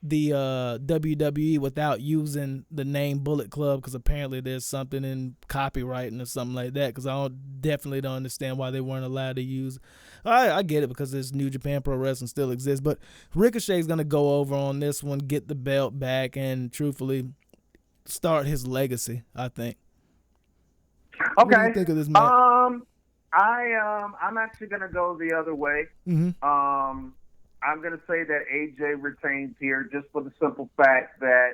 the WWE without using the name Bullet Club, because apparently there's something in copywriting or something like that, because I definitely don't understand why they weren't allowed to use. I get it because this New Japan Pro Wrestling still exists, but Ricochet's going to go over on this one, get the belt back, and truthfully start his legacy, I think. Okay. What do you think of this match? I'm actually going to go the other way. Mm-hmm. I'm going to say that AJ retains here just for the simple fact that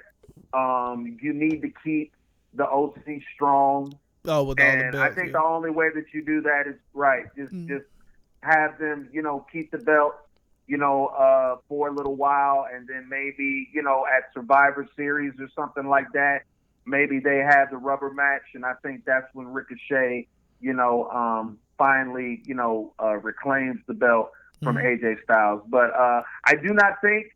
you need to keep the OC strong. Oh, with all the belts, I think the only way that you do that is just have them, keep the belt, for a little while, and then maybe, at Survivor Series or something like that, maybe they have the rubber match, and I think that's when Ricochet, finally, reclaims the belt from AJ Styles. But I do not think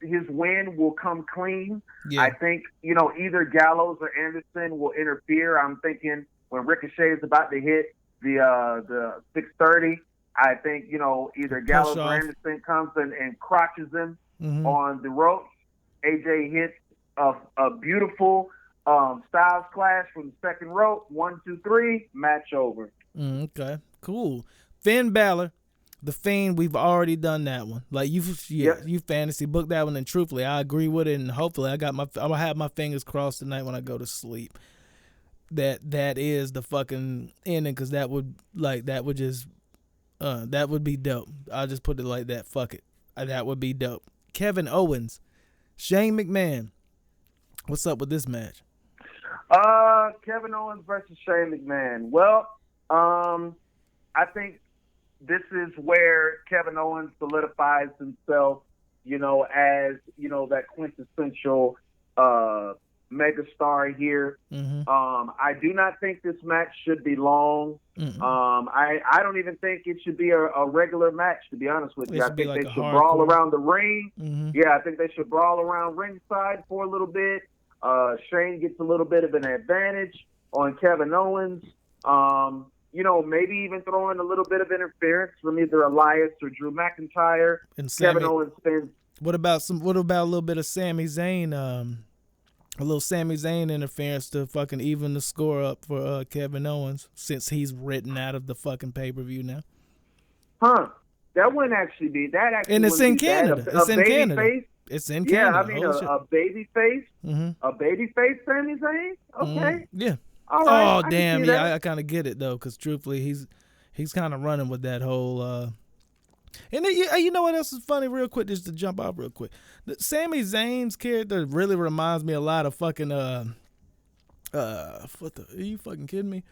his win will come clean. Yeah. I think, either Gallows or Anderson will interfere. I'm thinking when Ricochet is about to hit the 630, I think, either Gallows or Anderson comes and crotches him on the ropes. AJ hits a beautiful Styles clash from the second rope. 1, 2, 3, match over. Okay, cool. Finn Balor, the Fiend, we've already done that one. Like you fantasy booked that one, and truthfully, I agree with it. And hopefully, I'll have my fingers crossed tonight when I go to sleep. That is the fucking ending, because that would be dope. I'll just put it like that. Fuck it, that would be dope. Kevin Owens, Shane McMahon. What's up with this match? Kevin Owens versus Shane McMahon. Well, I think this is where Kevin Owens solidifies himself, as, that quintessential megastar here. I do not think this match should be long. I don't even think it should be a regular match, to be honest with you. I think they should brawl around the ring. Yeah, I think they should brawl around ringside for a little bit. Shane gets a little bit of an advantage on Kevin Owens. Maybe even throw in a little bit of interference from either Elias or Drew McIntyre. And Kevin Owens spins. What about a little bit of Sami Zayn? A little Sami Zayn interference to fucking even the score up for Kevin Owens, since he's written out of the fucking pay-per-view now. That wouldn't actually be that. Actually, and it's in Canada. It's in Canada. It's in Canada. Yeah, I mean a baby face. A baby face Sami Zayn. Okay. Yeah. All right, oh damn! Yeah, I kind of get it though, because truthfully, he's kind of running with that whole. And then, you know what else is funny? Real quick, just to jump off real quick, Sami Zayn's character really reminds me a lot of fucking are you fucking kidding me?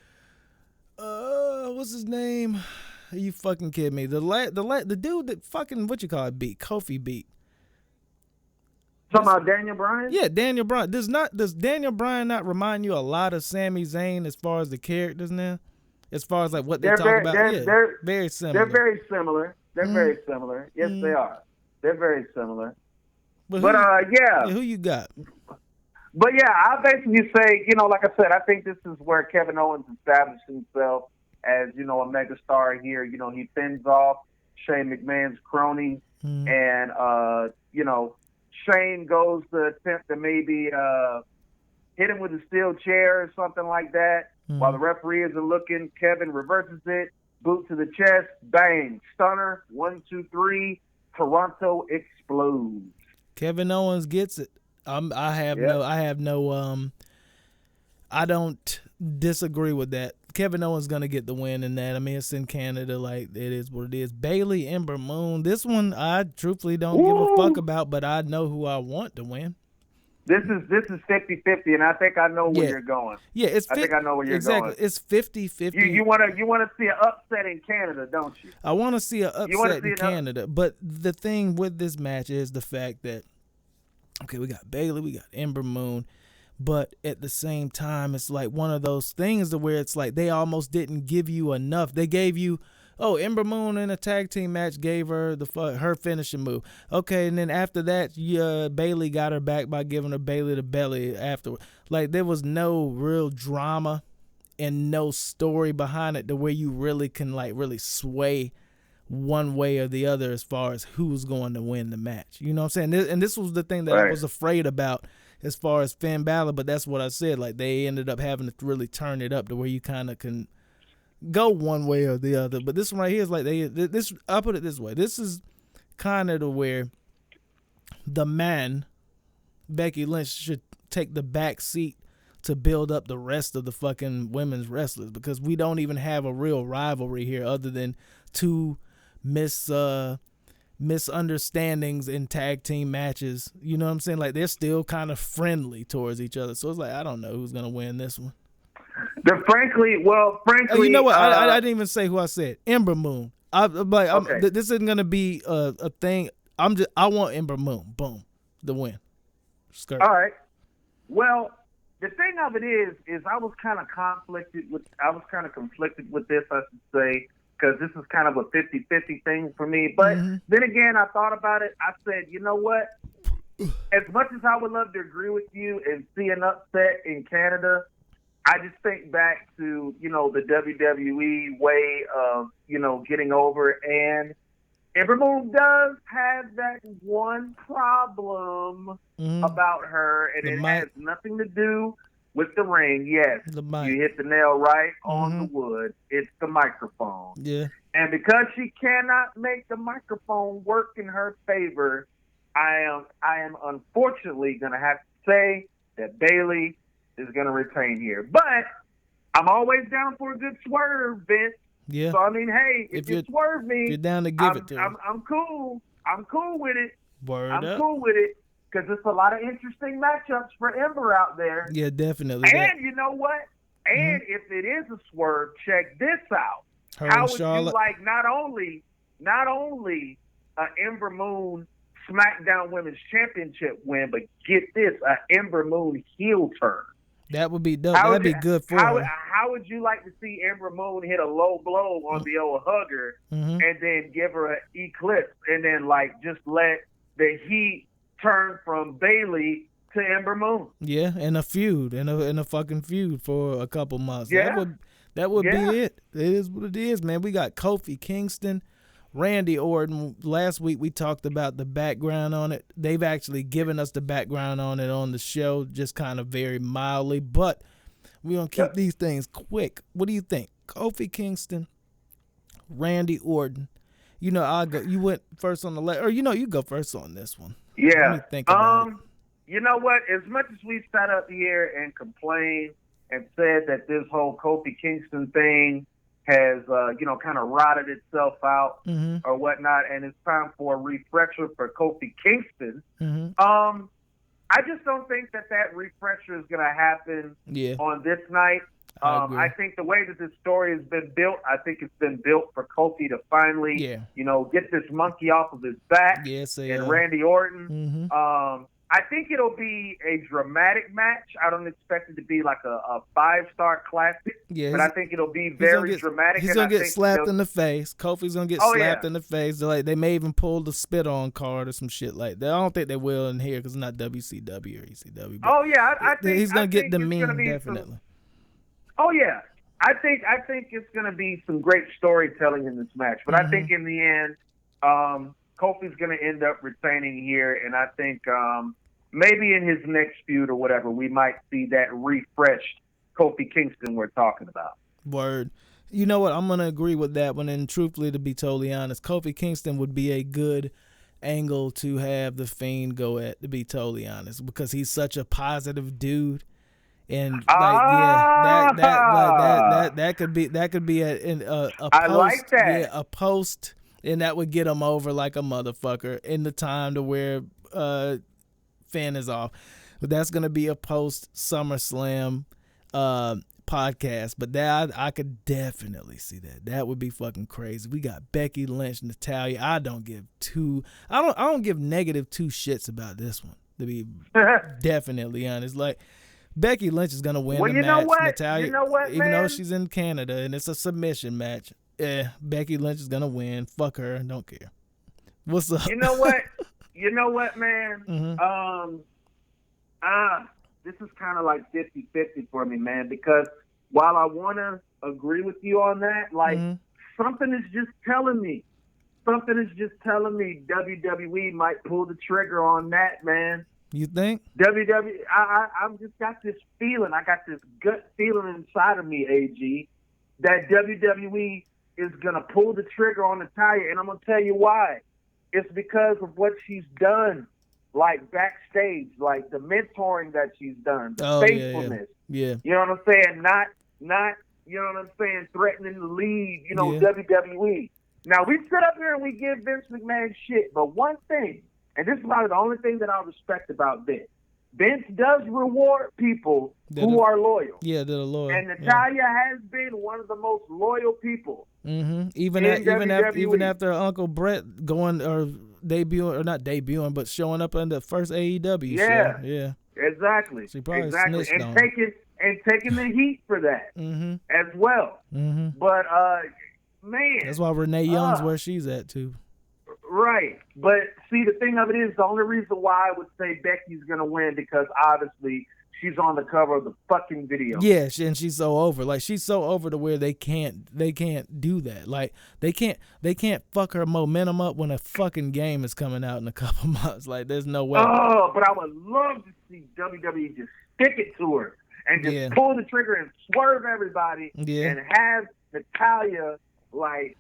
What's his name? Are you fucking kidding me? The dude that fucking beat Kofi beat. Talking about Daniel Bryan? Yeah, Daniel Bryan. Does Daniel Bryan not remind you a lot of Sami Zayn as far as the characters now? As far as like what they talk about? They're very similar. They're very similar. Very similar. Yes, they are. They're very similar. But who you got? But yeah, I basically say, like I said, I think this is where Kevin Owens established himself as, a megastar here. He fends off Shane McMahon's cronies, and Shane goes to attempt to maybe hit him with a steel chair or something like that. While the referee isn't looking, Kevin reverses it, boot to the chest, bang, stunner, 1, 2, 3, Toronto explodes. Kevin Owens gets it. I don't disagree with that. Kevin Owens gonna get the win in that. I mean, it's in Canada, like it is what it is. Bayley, Ember Moon. This one I truthfully don't give a fuck about, but I know who I want to win. This is 50-50, and I think I know where you're going. Yeah, I think I know where you're going. It's 50-50. You want to see an upset in Canada, don't you? I want to see an upset in Canada, but the thing with this match is the fact that we got Bayley, we got Ember Moon, but at the same time, it's like one of those things to where it's like they almost didn't give you enough. They gave you, Ember Moon in a tag team match gave her her finishing move. Okay, and then after that, Bayley got her back by giving her Bayley the belly afterward. Like, there was no real drama and no story behind it to where you really can, like, really sway one way or the other as far as who's going to win the match. You know what I'm saying? And this was the thing that I was afraid about as far as Finn Balor, but that's what I said. Like, they ended up having to really turn it up to where you kind of can go one way or the other. But this one right here is like I'll put it this way. This is kind of to where the man, Becky Lynch, should take the back seat to build up the rest of the fucking women's wrestlers, because we don't even have a real rivalry here other than two misunderstandings in tag team matches. You know what I'm saying? Like, they're still kind of friendly towards each other. So it's like, I don't know who's going to win this one. Frankly, you know what? I didn't even say who I said. Ember Moon. This isn't going to be a thing. I want Ember Moon. Boom. The win. Skirt. All right. Well, the thing of it is I was kind of conflicted with this, I should say, because this is kind of a 50-50 thing for me. But then again, I thought about it. I said, you know what? As much as I would love to agree with you and see an upset in Canada, I just think back to, the WWE way of, getting over. And Ember Moon does have that one problem about her, and it has nothing to do with the ring. Yes, you hit the nail right on the wood. It's the microphone. Yeah. And because she cannot make the microphone work in her favor, I am unfortunately going to have to say that Bayley is going to retain here. But I'm always down for a good swerve, Vince. Yeah. So, I mean, hey, if you swerve me, you're down to give it to her. I'm cool. I'm cool with it. I'm cool with it, because there's a lot of interesting matchups for Ember out there. Yeah, definitely. And you know what? And if it is a swerve, check this out. How would Charlotte. You like not only Ember Moon SmackDown Women's Championship win, but get this, Ember Moon heel turn? That would be dope. That'd be good for her. How would you like to see Ember Moon hit a low blow on the old hugger and then give her an eclipse and then just let the heat turn from Bayley to Ember Moon? Yeah, and a feud, and a fucking feud for a couple months. Yeah. That would be it. It is what it is, man. We got Kofi Kingston, Randy Orton. Last week we talked about the background on it. They've actually given us the background on it on the show, just kind of very mildly, but we're going to keep these things quick. What do you think? Kofi Kingston, Randy Orton. I'll go. You went first on the left, or you go first on this one. Yeah. Let me think about it. You know what? As much as we sat up here and complained and said that this whole Kofi Kingston thing has, kind of rotted itself out or whatnot, and it's time for a refresher for Kofi Kingston. I just don't think that refresher is going to happen on this night. I think the way that this story has been built, I think it's been built for Kofi to finally, get this monkey off of his back. And Randy Orton. I think it'll be a dramatic match. I don't expect it to be like a 5-star classic, but I think it'll be very dramatic. He's going to get slapped in the face. Kofi's going to get slapped in the face. They may even pull the spit on card or some shit like that. I don't think they will in here because it's not WCW or ECW. I think he's going to get demeaned, definitely. I think it's going to be some great storytelling in this match. But I think in the end, Kofi's going to end up retaining here, and I think maybe in his next feud or whatever, we might see that refreshed Kofi Kingston we're talking about. Word. You know what? I'm going to agree with that one, and truthfully, to be totally honest, Kofi Kingston would be a good angle to have the Fiend go at, to be totally honest, because he's such a positive dude, And that could be a post. I like that. Yeah, a post, and that would get him over like a motherfucker in the time to where Finn is off. But that's gonna be a post SummerSlam podcast. But that I could definitely see that. That would be fucking crazy. We got Becky Lynch, Natalya. I don't give negative two shits about this one, to be definitely honest. Like, Becky Lynch is gonna win the match. Know what? Natalya, you know what, even man? though she's in Canada and it's a submission match, Becky Lynch is gonna win. Fuck her, don't care. What's up? You know what? You know what, man? Mm-hmm. This is kind of like 50-50 for me, man, because while I want to agree with you on that, like, something is just telling me WWE might pull the trigger on that, man. You think? WWE, I've just got this feeling. I got this gut feeling inside of me, AG, that WWE is going to pull the trigger on Natalya, and I'm going to tell you why. It's because of what she's done, like backstage, like the mentoring that she's done, the faithfulness. Yeah. You know what I'm saying? Not, you know what I'm saying, threatening to leave, WWE. Now, we sit up here and we give Vince McMahon shit, but one thing, and this is probably the only thing that I respect about Vince. Vince does reward people who are loyal. Yeah, they're loyal. And Natalya has been one of the most loyal people. Mm-hmm. Even after Uncle Brett going or debuting, or not debuting, but showing up in the first AEW show. Yeah. Exactly. She probably snitched on and taking the heat for that as well. Mm-hmm. But man, that's why Renee Young's where she's at too. Right. But see, the thing of it is, the only reason why I would say Becky's going to win, because obviously she's on the cover of the fucking video. Yeah, and she's so over. Like, she's so over to where they can't do that. Like, they can't fuck her momentum up when a fucking game is coming out in a couple months. Like, there's no way. Oh, but I would love to see WWE just stick it to her and just pull the trigger and swerve everybody and have Natalya, like,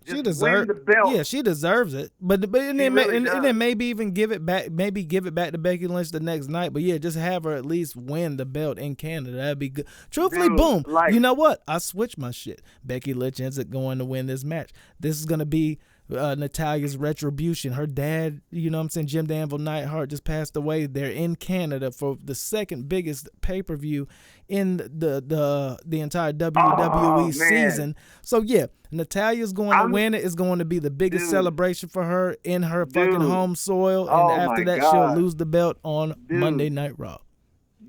she deserves the belt. Yeah, she deserves it. But then maybe even give it back. Maybe give it back to Becky Lynch the next night. But yeah, just have her at least win the belt in Canada. That'd be good. Truthfully, boom. Like, you know what? I switched my shit. Becky Lynch ends up going to win this match. This is gonna be Natalya's retribution. Her dad, you know what I'm saying, Jim the Anvil Neidhart, just passed away. They're in Canada for the second biggest pay-per-view in the entire WWE season. So yeah, Natalya's going to win it. It's going to be the biggest celebration for her in her fucking home soil. And after that, she'll lose the belt on Monday Night Raw.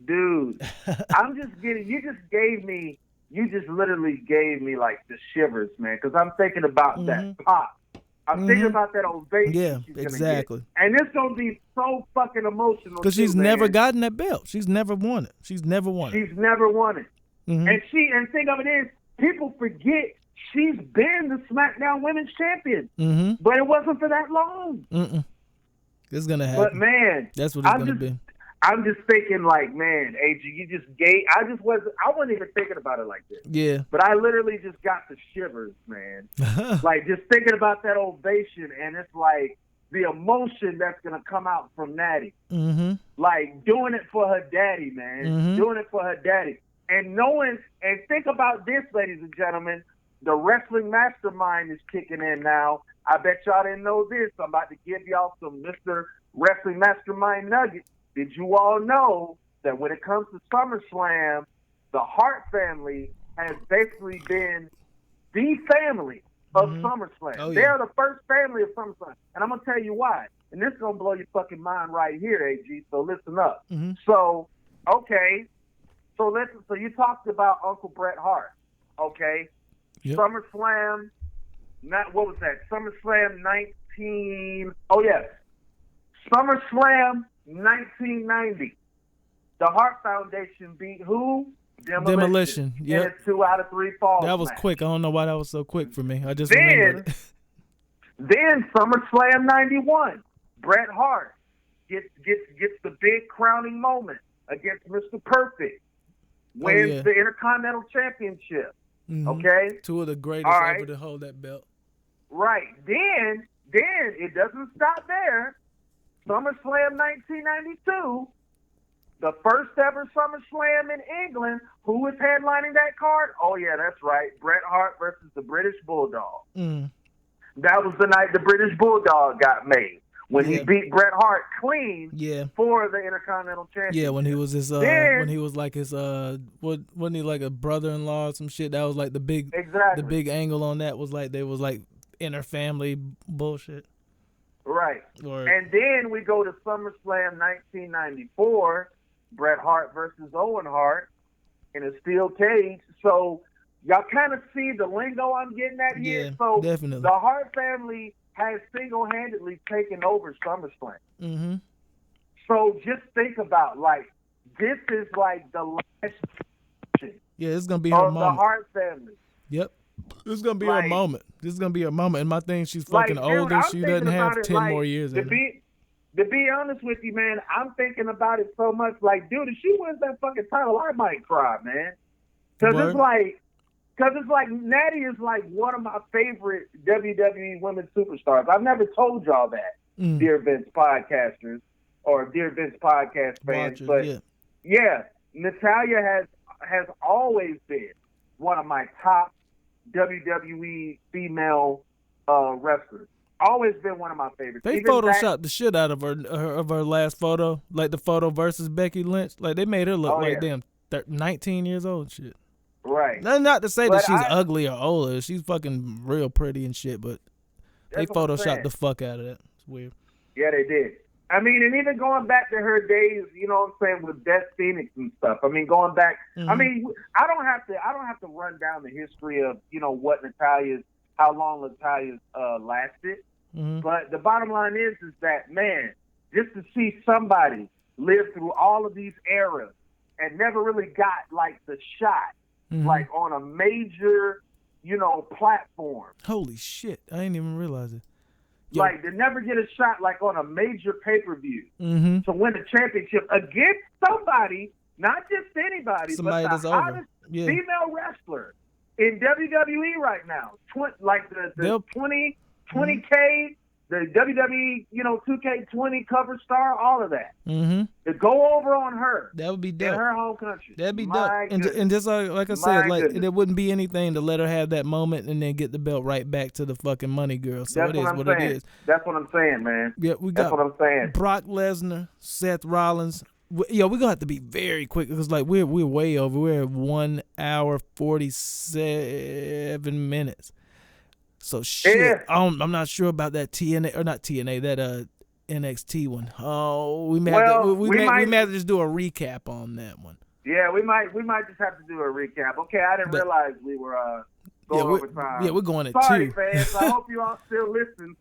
Dude, I'm just getting, you just literally gave me like the shivers, man, because I'm thinking about that pop. I'm thinking about that ovation. Yeah, exactly. Get. And it's going to be so fucking emotional. Because she's never gotten that belt. She's never won it. She's never won it. Mm-hmm. And think of it is, people forget she's been the SmackDown Women's Champion. Mm-hmm. But it wasn't for that long. It's going to happen. But man, that's what it's going to be. I'm just thinking, like, man, AG, you just gave. I wasn't even thinking about it like this. Yeah. But I literally just got the shivers, man. Like, just thinking about that ovation, and it's like the emotion that's gonna come out from Natty. Mm-hmm. Like, doing it for her daddy, man. Mm-hmm. Doing it for her daddy, and knowing. And think about this, ladies and gentlemen. The wrestling mastermind is kicking in now. I bet y'all didn't know this. I'm about to give y'all some Mr. Wrestling Mastermind nuggets. Did you all know that when it comes to SummerSlam, the Hart family has basically been the family of SummerSlam? Oh, yeah. They're the first family of SummerSlam. And I'm going to tell you why. And this is going to blow your fucking mind right here, AG. So listen up. Mm-hmm. So, okay. So you talked about Uncle Bret Hart. Okay. Yep. SummerSlam, what was that? SummerSlam 19. Oh, yes. SummerSlam 1990. The Hart Foundation beat who? Demolition. Yeah. In a 2 out of 3 falls. That was quick. I don't know why that was so quick for me. I just remembered. Then SummerSlam 91. Bret Hart gets the big crowning moment against Mr. Perfect. Wins the Intercontinental Championship. Mm-hmm. Okay? 2 of the greatest ever to hold that belt. Right. Then it doesn't stop there. SummerSlam 1992, the first ever SummerSlam in England. Who was headlining that card? Oh, yeah, that's right. Bret Hart versus the British Bulldog. Mm. That was the night the British Bulldog got made. When he beat Bret Hart clean for the Intercontinental Championship. Yeah, when he was his when he was like his wasn't he like a brother-in-law or some shit? That was like the big angle on that was like they was like inner family bullshit. Right. And then we go to SummerSlam 1994, Bret Hart versus Owen Hart in a steel cage. So y'all kind of see the lingo I'm getting at here. Yeah, so definitely. The Hart family has single-handedly taken over SummerSlam. Mm-hmm. So just think about, like, this is like the last yeah, it's going to be her moment. The Hart family. Yep. This is going to be her moment. This is going to be her moment. And my thing, she's fucking older. She doesn't have 10 more years in her. To be honest with you, man, I'm thinking about it so much. Like, dude, if she wins that fucking title, I might cry, man. Because it's like Natty is like one of my favorite WWE women's superstars. I've never told y'all that, dear Vince podcasters or dear Vince podcast fans. Watchers, but yeah, Natalya has always been one of my top WWE female wrestlers. Always been one of my favorites. They photoshopped the shit out of her last photo, like the photo versus Becky Lynch. Like they made her look like damn 19 years old. Shit. Right. Not to say that she's ugly or older. She's fucking real pretty and shit, but they photoshopped the fuck out of that. It's weird. Yeah, they did. I mean, and even going back to her days, you know what I'm saying, with Beth Phoenix and stuff. I mean, going back, I mean, I don't have to run down the history of, you know, how long Natalya's lasted. But the bottom line is that, man, just to see somebody live through all of these eras and never really got like the shot, like on a major, you know, platform. Holy shit. I didn't even realize it. Like, to never get a shot like on a major pay-per-view to win a championship against somebody, not just anybody, somebody but the hottest female wrestler in WWE right now. Like the 20K, the WWE, you know, 2K20 cover star, all of that. To go over on her. That would be dope. In her home country. That'd be dope. And just like I said, like there wouldn't be anything to let her have that moment and then get the belt right back to the fucking money girl. So it is what it is. That's what I'm saying, man. Yeah, that's what I'm saying. Brock Lesnar, Seth Rollins. We're gonna have to be very quick because like we're way over. We're at 1 hour 47 minutes. So shit, I'm not sure about that TNA or not TNA, that NXT one. Oh, we may have to just do a recap on that one. Yeah, we might just have to do a recap. Okay, I didn't realize we were going over time. Yeah, we're going at 2. Sorry, fans. I hope you all still listen.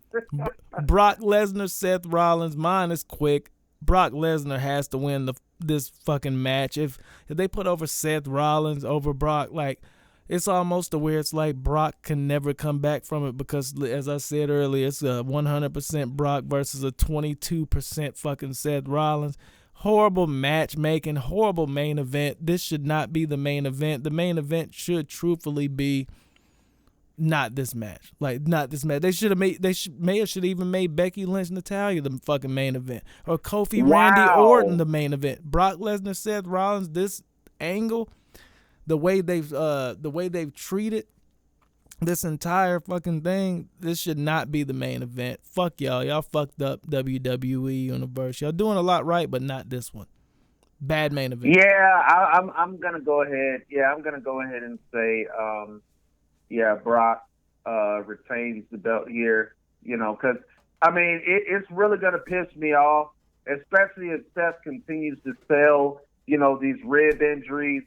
Brock Lesnar, Seth Rollins. Mine is quick. Brock Lesnar has to win this fucking match. If they put over Seth Rollins over Brock, like, it's almost to where it's like Brock can never come back from it because, as I said earlier, it's a 100% Brock versus a 22% fucking Seth Rollins. Horrible matchmaking, horrible main event. This should not be the main event. The main event should truthfully be not this match. Like, not this match. Mayor should even made Becky Lynch Natalya the fucking main event. Or Kofi Randy Orton the main event. Brock Lesnar, Seth Rollins, this angle, the way they've treated this entire fucking thing, this should not be the main event. Fuck y'all. Y'all fucked up WWE Universe. Y'all doing a lot right, but not this one. Bad main event. Yeah, I'm gonna go ahead. Yeah, I'm gonna go ahead and say, Brock retains the belt here. You know, because I mean, it's really gonna piss me off, especially if Seth continues to sell, you know, these rib injuries.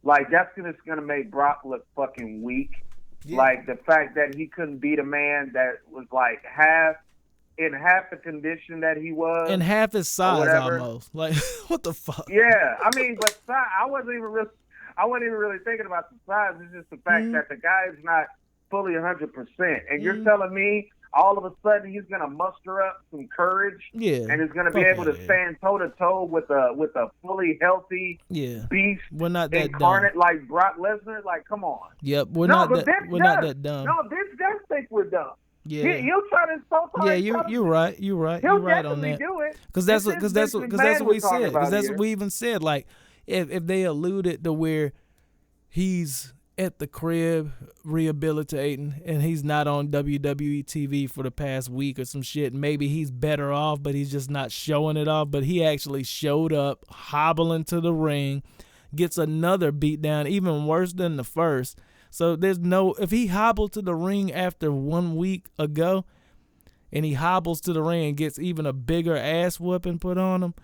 Like, that's just going to make Brock look fucking weak. Yeah. Like, the fact that he couldn't beat a man that was, like, half the condition that he was. And half his size, almost. Like, what the fuck? Yeah. I mean, but I wasn't even really thinking about the size. It's just the fact that the guy is not fully 100%. And you're telling me all of a sudden he's going to muster up some courage and is going to be able to stand toe-to-toe with a fully healthy beast incarnate like Brock Lesnar? Like, come on. Yep, we're not that dumb. No, Vince does think we're dumb. Yeah. He'll try to so Yeah, you're right. You're right. He'll You're right on definitely that. do it. Because that's what we said. Because that's what we even said. Like, if they alluded to where he's at the crib rehabilitating and he's not on WWE TV for the past week or some shit, maybe he's better off, but he's just not showing it off. But he actually showed up, hobbling to the ring, gets another beatdown, even worse than the first. So if he hobbled to the ring after 1 week ago and he hobbles to the ring and gets even a bigger ass whooping put on him,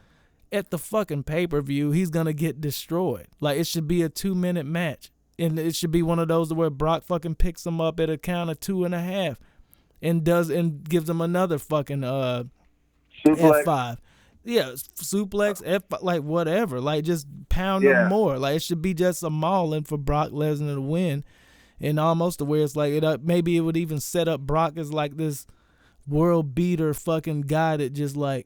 at the fucking pay-per-view, he's going to get destroyed. Like, it should be a 2-minute match. And it should be one of those where Brock fucking picks him up at a count of 2.5 and gives him another fucking suplex. F5. Yeah, suplex, F5, like whatever. Like, just pound him more. Like, it should be just a mauling for Brock Lesnar to win. And almost to where it's like, maybe it would even set up Brock as like this world beater fucking guy that just like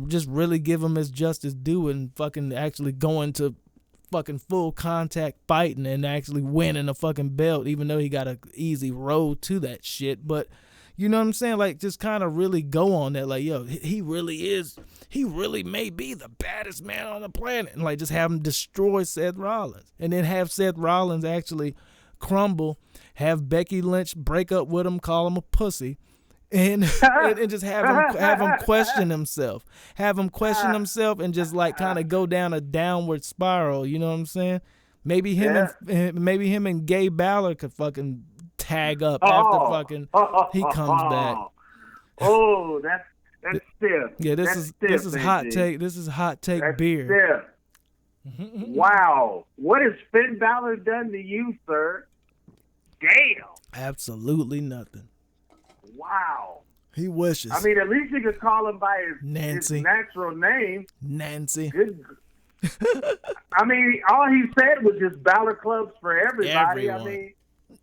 just really give him his justice due and fucking actually go into fucking full contact fighting and actually winning a fucking belt, even though he got an easy road to that shit. But you know what I'm saying? Like, just kind of really go on that. Like, yo, he really may be the baddest man on the planet. And like, just have him destroy Seth Rollins. And then have Seth Rollins actually crumble, have Becky Lynch break up with him, call him a pussy. And just have him question himself. Have him question himself and just like kind of go down a downward spiral. You know what I'm saying? Maybe him and Gay Balor could fucking tag up after fucking he comes back. Oh, that's stiff. Yeah, this is hot take. This is hot take that's beer. Stiff. Wow, what has Finn Balor done to you, sir? Damn. Absolutely nothing. Wow. He wishes. I mean, at least you could call him by his natural name. Nancy. Good. I mean, all he said was just Balor clubs for everybody. Everyone. I mean,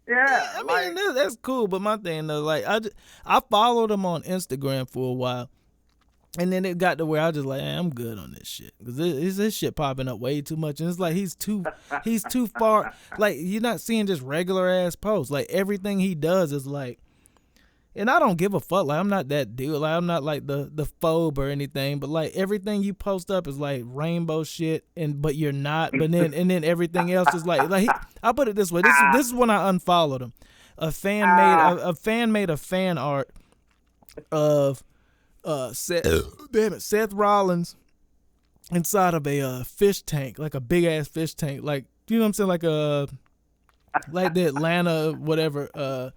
yeah. I mean, that's cool, but my thing though, like, I followed him on Instagram for a while, and then it got to where I just like, I'm good on this shit because this shit popping up way too much, and it's like he's too far. Like, you're not seeing just regular ass posts. Like, everything he does is like. And I don't give a fuck. Like, I'm not that dude. Like, I'm not like the phobe or anything. But like, everything you post up is like rainbow shit, but you're not. But then everything else is like I'll put it this way. This is when I unfollowed him. A fan made a fan art of Seth Rollins inside of a fish tank, like a big ass fish tank. Like, you know what I'm saying? Like the Atlanta whatever.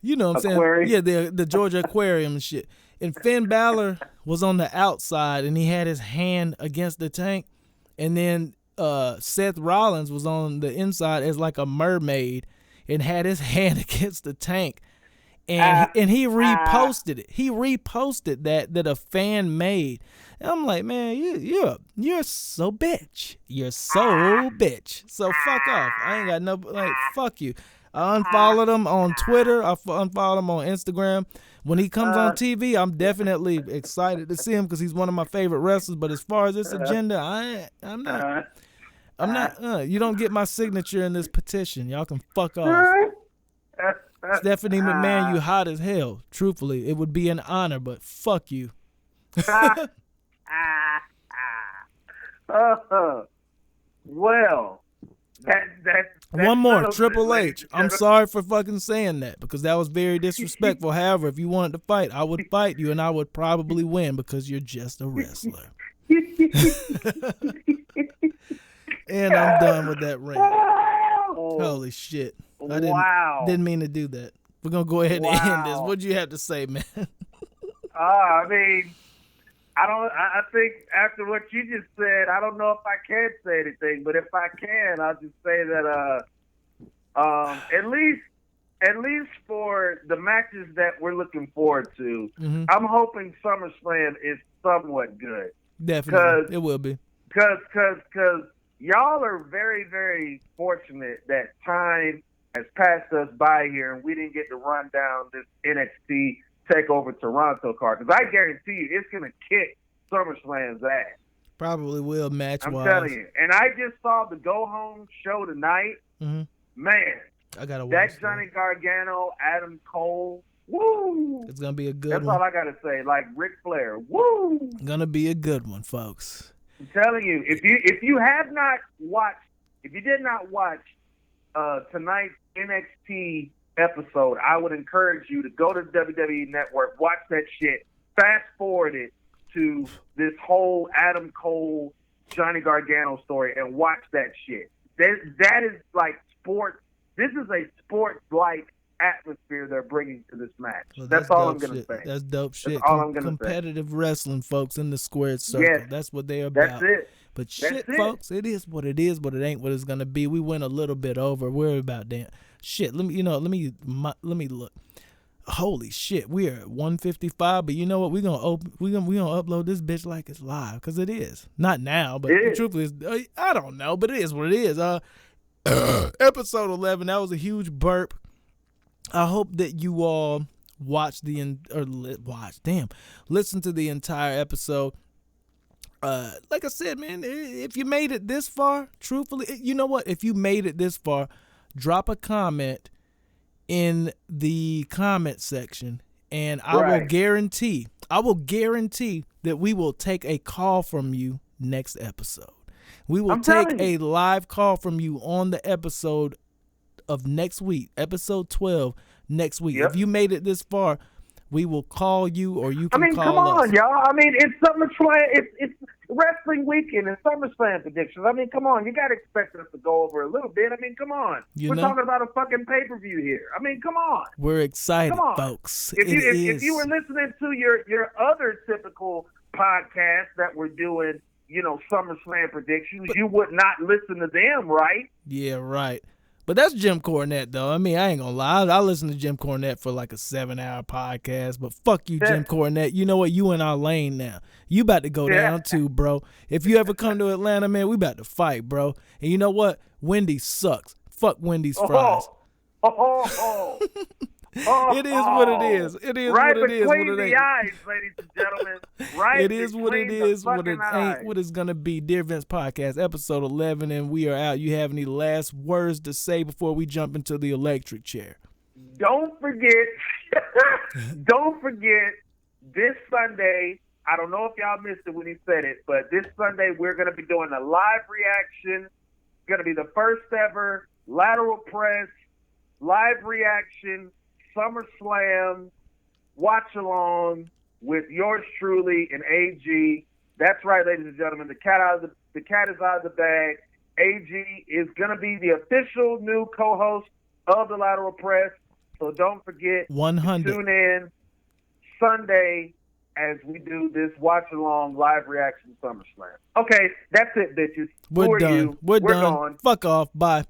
You know what I'm saying? Yeah, the Georgia Aquarium and shit. And Finn Balor was on the outside, and he had his hand against the tank. And then Seth Rollins was on the inside as like a mermaid and had his hand against the tank. And he reposted it. He reposted that a fan made. And I'm like, man, you're so bitch. You're so bitch. So fuck off. I ain't got no, like, fuck you. I unfollowed him on Twitter. I unfollowed him on Instagram. When he comes on TV, I'm definitely excited to see him because he's one of my favorite wrestlers. But as far as this agenda, I'm not. You don't get my signature in this petition. Y'all can fuck off. Stephanie McMahon, you hot as hell. Truthfully, it would be an honor, but fuck you. Well, that's one more, Triple H. I'm sorry for fucking saying that because that was very disrespectful. However, if you wanted to fight, I would fight you and I would probably win because you're just a wrestler. And I'm done with that rant. Holy shit. I didn't mean to do that. We're going to go ahead and end this. What'd you have to say, man? I mean, I think after what you just said, I don't know if I can say anything, but if I can, I'll just say that at least for the matches that we're looking forward to, I'm hoping SummerSlam is somewhat good. Definitely, it will be. Because y'all are very, very fortunate that time has passed us by here and we didn't get to run down this NXT TakeOver Toronto card. Because I guarantee you it's going to kick SummerSlam's ass. Probably will match-wise. I'm telling you. And I just saw the go-home show tonight. Man, I gotta watch that Johnny Gargano, Adam Cole Woo! It's gonna be a good That's one. all I gotta say. Like Ric Flair. Woo! Gonna be a good one, folks. I'm telling you, if you did not watch tonight's NXT episode, I would encourage you to go to the WWE Network, watch that shit, fast forward it to this whole Adam Cole, Johnny Gargano story, and watch that shit. That is like sports. This is a sports-like atmosphere they're bringing to this match. Well, that's all I'm going to say. That's dope shit. That's all I'm going to say. Competitive wrestling, folks, in the squared circle. Yes. That's what they're about. That's it. But shit, folks, it is what it is, but it ain't what it's going to be. We went a little bit over. We're about damn shit. Let me look. Holy shit, we are at 155, but you know what? We're gonna upload this bitch like it's live, because it is. Not now, but truthfully, I don't know, but it is what it is. Episode 11, that was a huge burp. I hope that you all listen to the entire episode. Like I said, man, if you made it this far, truthfully, you know what? If you made it this far, drop a comment in the comment section, and I will guarantee that we will take a call from you next episode. We will take a live call from you on the episode of next week, episode 12 next week. Yep. If you made it this far, we will call you, or you can call us. Come on, y'all. I mean, it's SummerSlam. It's wrestling weekend and SummerSlam predictions. I mean, come on. You got to expect us to go over a little bit. I mean, come on. We're talking about a fucking pay-per-view here. I mean, come on. We're excited, folks. If you were listening to your other typical podcast that we're doing, SummerSlam predictions, you would not listen to them, right? Yeah, right. But that's Jim Cornette, though. I mean, I ain't gonna lie. I listen to Jim Cornette for like a 7-hour podcast. But fuck you, Jim Cornette. You know what? You in our lane now. You about to go down too, bro. If you ever come to Atlanta, man, we about to fight, bro. And you know what? Wendy's sucks. Fuck Wendy's fries. It is what it is. It is right what it is. Between the eyes, ladies and gentlemen. Right. It is what it is. What it ain't. What it's gonna be. Dear Vince Podcast, episode 11, and we are out. You have any last words to say before we jump into the electric chair? Don't forget. This Sunday. I don't know if y'all missed it when he said it, but this Sunday we're gonna be doing a live reaction. It's gonna be the first ever lateral press live reaction SummerSlam watch along with yours truly and AG. That's right, ladies and gentlemen. The cat is out of the bag. AG is gonna be the official new co-host of the Lateral Press. So don't forget 100. to tune in Sunday as we do this watch along live reaction SummerSlam. Okay, that's it, bitches. We're done. You? We're done. Gone. Fuck off. Bye.